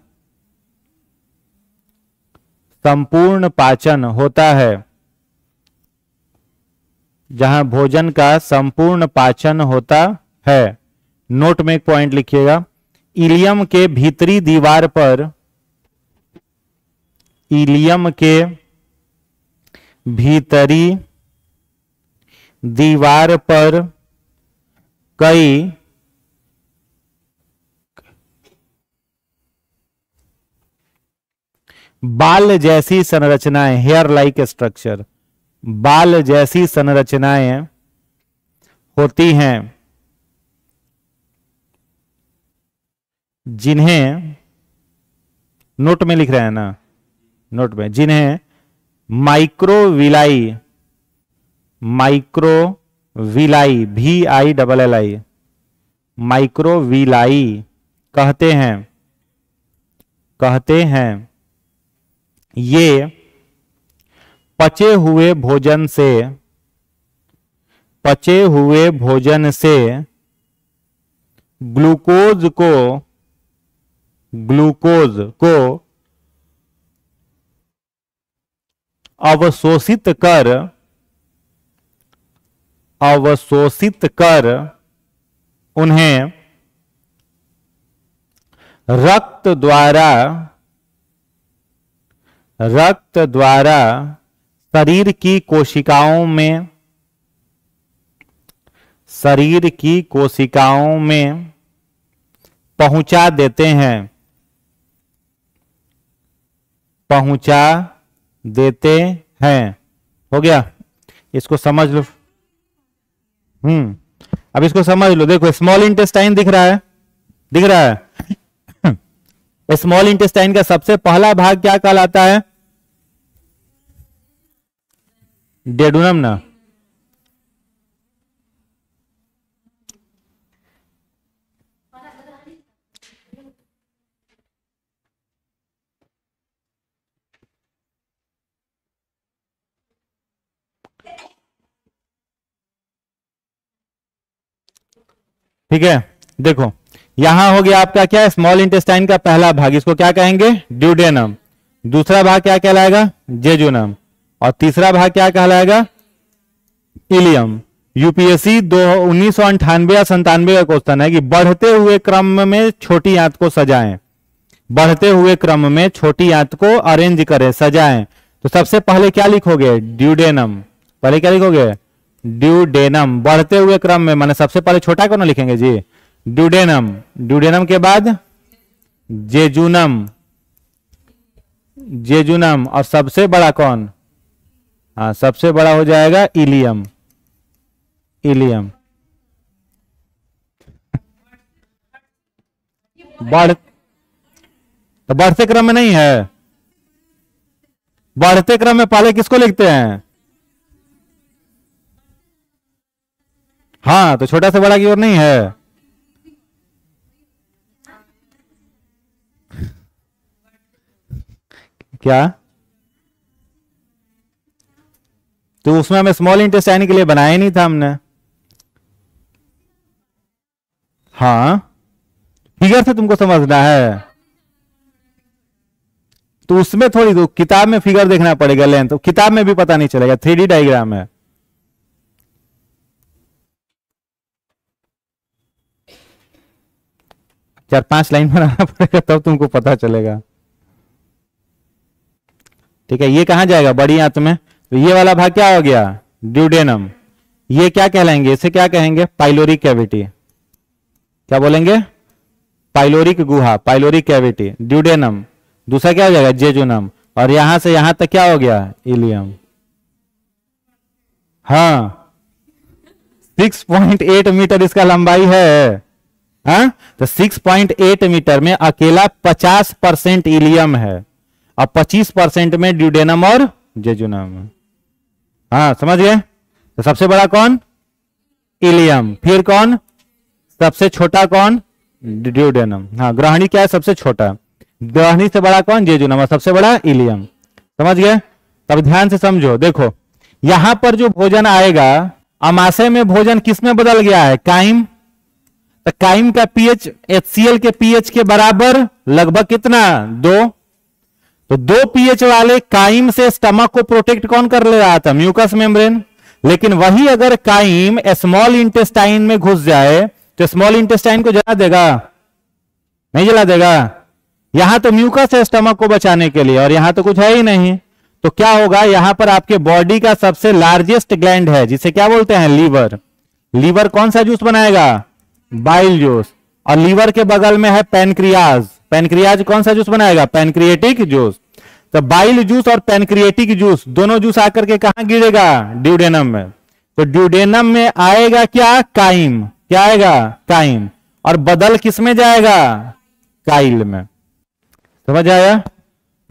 होता है, जहां भोजन का संपूर्ण पाचन होता है। नोट में एक पॉइंट लिखिएगा, इलियम के भीतरी दीवार पर, इलियम के भीतरी दीवार पर कई बाल जैसी संरचनाएं, हेयर लाइक स्ट्रक्चर, बाल जैसी संरचनाएं होती हैं जिन्हें, नोट में लिख रहे हैं ना, नोट में, जिन्हें माइक्रोविलाई, माइक्रोविलाई, VILLI, माइक्रोविलाई कहते हैं। ये पचे हुए भोजन से पचे हुए भोजन से ग्लूकोज को अवशोषित कर उन्हें रक्त द्वारा शरीर की कोशिकाओं में पहुंचा देते हैं। हो गया, इसको समझ लो। अब इसको समझ लो। देखो स्मॉल इंटेस्टाइन दिख रहा है, स्मॉल इंटेस्टाइन का सबसे पहला भाग क्या कहलाता है? डेडुनम ना। ठीक है, देखो यहां हो गया आपका क्या, स्मॉल इंटेस्टाइन का पहला भाग, इसको क्या कहेंगे? ड्यूडेनम। दूसरा भाग क्या कहलाएगा? जेजुनम। और तीसरा भाग क्या कहलाएगा? इलियम। यूपीएससी 1998 या 97 का क्वेश्चन है कि बढ़ते हुए क्रम में छोटी आंत को सजाएं, बढ़ते हुए क्रम में छोटी आंत को अरेंज करें, सजाएं। तो सबसे पहले क्या लिखोगे? ड्यूडेनम। पहले क्या लिखोगे? ड्यूडेनम। बढ़ते हुए क्रम में माने सबसे पहले छोटा कौन लिखेंगे जी? ड्यूडेनम। ड्यूडेनम के बाद जेजुनम, जेजुनम। और सबसे बड़ा कौन? हाँ, सबसे बड़ा हो जाएगा इलियम, इलियम। तो बढ़ते क्रम में नहीं है, बढ़ते क्रम में पहले किसको लिखते हैं? हाँ, तो छोटा से बड़ा की ओर नहीं है। क्या? तो उसमें हमें स्मॉल इंटेस्टाइन के लिए बनाया नहीं था हमने। हाँ, फिगर से तुमको समझना है, तो उसमें थोड़ी, तो किताब में फिगर देखना पड़ेगा, लेंथ तो किताब में भी पता नहीं चलेगा, 3D डायग्राम है। चार 5 लाइन बनाना पड़ेगा तब तुमको पता चलेगा। ठीक है, ये कहां जाएगा? बड़ी आंत में। तो ये वाला भाग क्या हो गया? ड्यूडेनम। ये क्या कहलाएंगे? इसे क्या कहेंगे? Pyloric cavity. क्या बोलेंगे? पाइलोरिक गुहा, पाइलोरिक कैविटी, ड्यूडेनम। दूसरा क्या हो जाएगा? जेजुनम। और यहां से यहां तक क्या हो गया? इलियम। हाँ, 6.8 मीटर इसका लंबाई है। हाँ, तो 6.8 मीटर में अकेला 50% इलियम है और 25% में ड्यूडेनम और जेजुनम। हाँ, समझ गए? तो सबसे बड़ा कौन? इलियम। फिर कौन? सबसे छोटा कौन? ड्यूडेनम। हाँ, ग्रहणी क्या है? सबसे छोटा। ग्रहणी से बड़ा कौन? जेजुनम। और सबसे बड़ा इलियम। समझ गए? तब ध्यान से समझो। देखो यहां पर जो भोजन आएगा, अमाशय में भोजन किस में बदल गया है? काइम। तो काइम का पीएच HCl के पीएच के बराबर लगभग कितना? 2। तो 2 पीएच वाले काइम से स्टमक को प्रोटेक्ट कौन कर ले रहा था? Mucus membrane. लेकिन वही अगर काइम स्मॉल इंटेस्टाइन में घुस जाए तो स्मॉल इंटेस्टाइन को जला देगा? नहीं जला देगा। यहां तो म्यूकस है स्टमक को बचाने के लिए और यहां तो कुछ है ही नहीं। तो क्या होगा? यहां पर आपके बॉडी का सबसे लार्जेस्ट ग्लैंड है जिसे क्या बोलते हैं? लीवर। लीवर कौन सा जूस बनाएगा? Bile juice. और लीवर के बगल में है पैनक्रियाज। पैनक्रियाज कौन सा जूस बनाएगा? Pancreatic juice. तो बाइल जूस और पैनक्रिएटिक जूस दोनों जूस आकर के कहां गिरेगा? ड्यूडेनम में। तो ड्यूडेनम में आएगा क्या? काइम। क्या आएगा? काइम। और बदल किस में जाएगा? काइल में। समझ आया?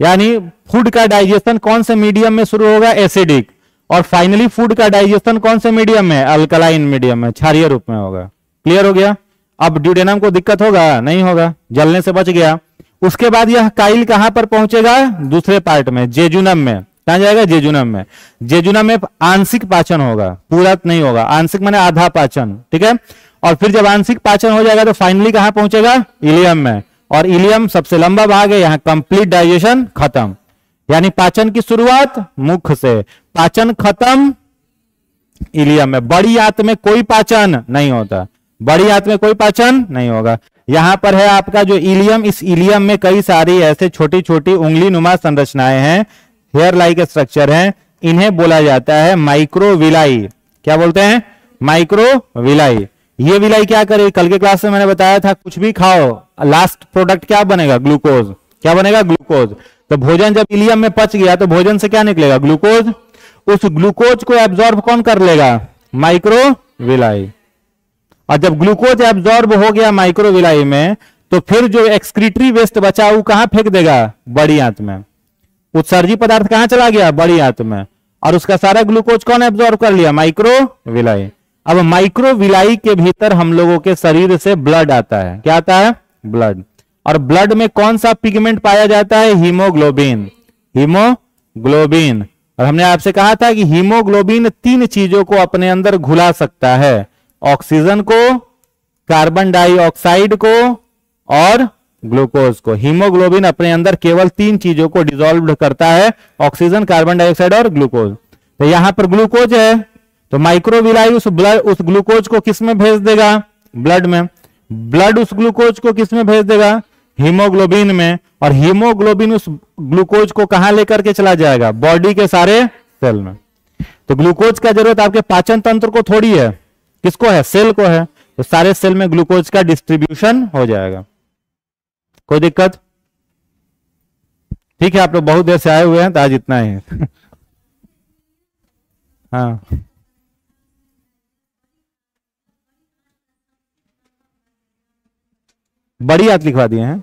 यानी फूड का डाइजेशन कौन से मीडियम में शुरू होगा? एसिडिक। और फाइनली फूड का डाइजेशन कौन से मीडियम में? अल्कलाइन मीडियम में, क्षारीय रूप में होगा। क्लियर हो गया? अब ड्यूडेनम को दिक्कत होगा? नहीं होगा, जलने से बच गया। उसके बाद यह काइल कहां पर पहुंचेगा? दूसरे पार्ट में, जेजुनम में। कहां जाएगा? जेजुनम में। जेजुनम में आंशिक पाचन होगा, पूरा नहीं होगा, आंशिक माने आधा पाचन, ठीक है। और फिर जब आंशिक पाचन हो जाएगा तो फाइनली कहां पहुंचेगा? इलियम में। और इलियम सबसे लंबा भाग है, यहां कंप्लीट डाइजेशन खत्म, यानी पाचन की शुरुआत मुख से, पाचन खत्म इलियम में। बड़ी आंत में कोई पाचन नहीं होता, बड़ी आंत में कोई पाचन नहीं होगा। यहां पर है आपका जो इलियम, इस इलियम में कई सारी ऐसे छोटी छोटी उंगली नुमा संरचनाएं हैं, हेयर लाइक स्ट्रक्चर हैं, इन्हें बोला जाता है माइक्रोविलाई। क्या बोलते हैं? माइक्रोविलाई। ये विलाई क्या करे? कल के क्लास में मैंने बताया था, कुछ भी खाओ लास्ट प्रोडक्ट क्या बनेगा? ग्लूकोज। क्या बनेगा? ग्लूकोज। तो भोजन जब इलियम में पच गया तो भोजन से क्या निकलेगा? ग्लूकोज। उस ग्लूकोज को एब्जॉर्ब कौन कर लेगा? माइक्रोविलाई। और जब ग्लूकोज एब्जॉर्ब हो गया माइक्रोविलाई में तो फिर जो एक्सक्रीटरी वेस्ट बचा वो कहां फेंक देगा? बड़ी आंत में। उत्सर्जी पदार्थ कहां चला गया? बड़ी आंत में। और उसका सारा ग्लूकोज कौन एब्जॉर्ब कर लिया? माइक्रोविलाई। अब माइक्रोविलाई के भीतर हम लोगों के शरीर से ब्लड आता है। क्या आता है? ब्लड। और ब्लड में कौन सा पिगमेंट पाया जाता है? हीमोग्लोबिन। हीमोग्लोबिन। और हमने आपसे कहा था कि हीमोग्लोबिन 3 चीजों को अपने अंदर घुला सकता है, ऑक्सीजन को, कार्बन डाइऑक्साइड को और ग्लूकोज को। हीमोग्लोबिन अपने अंदर केवल 3 चीजों को डिसॉल्व करता है, ऑक्सीजन, कार्बन डाइऑक्साइड और ग्लूकोज। तो यहां पर ग्लूकोज है तो माइक्रोविलाई उस ग्लूकोज को किस में भेज देगा? ब्लड में। ब्लड उस ग्लूकोज को किस में भेज देगा? हीमोग्लोबिन में। और हीमोग्लोबिन उस ग्लूकोज को कहां लेकर के चला जाएगा? बॉडी के सारे सेल में। तो ग्लूकोज का जरूरत आपके पाचन तंत्र को थोड़ी है, किसको है? सेल को है। तो सारे सेल में ग्लूकोज का डिस्ट्रीब्यूशन हो जाएगा। कोई दिक्कत? ठीक है, आप लोग बहुत देर से आए हुए हैं तो आज इतना ही हाँ, बड़ी आंत लिखवा दिए हैं।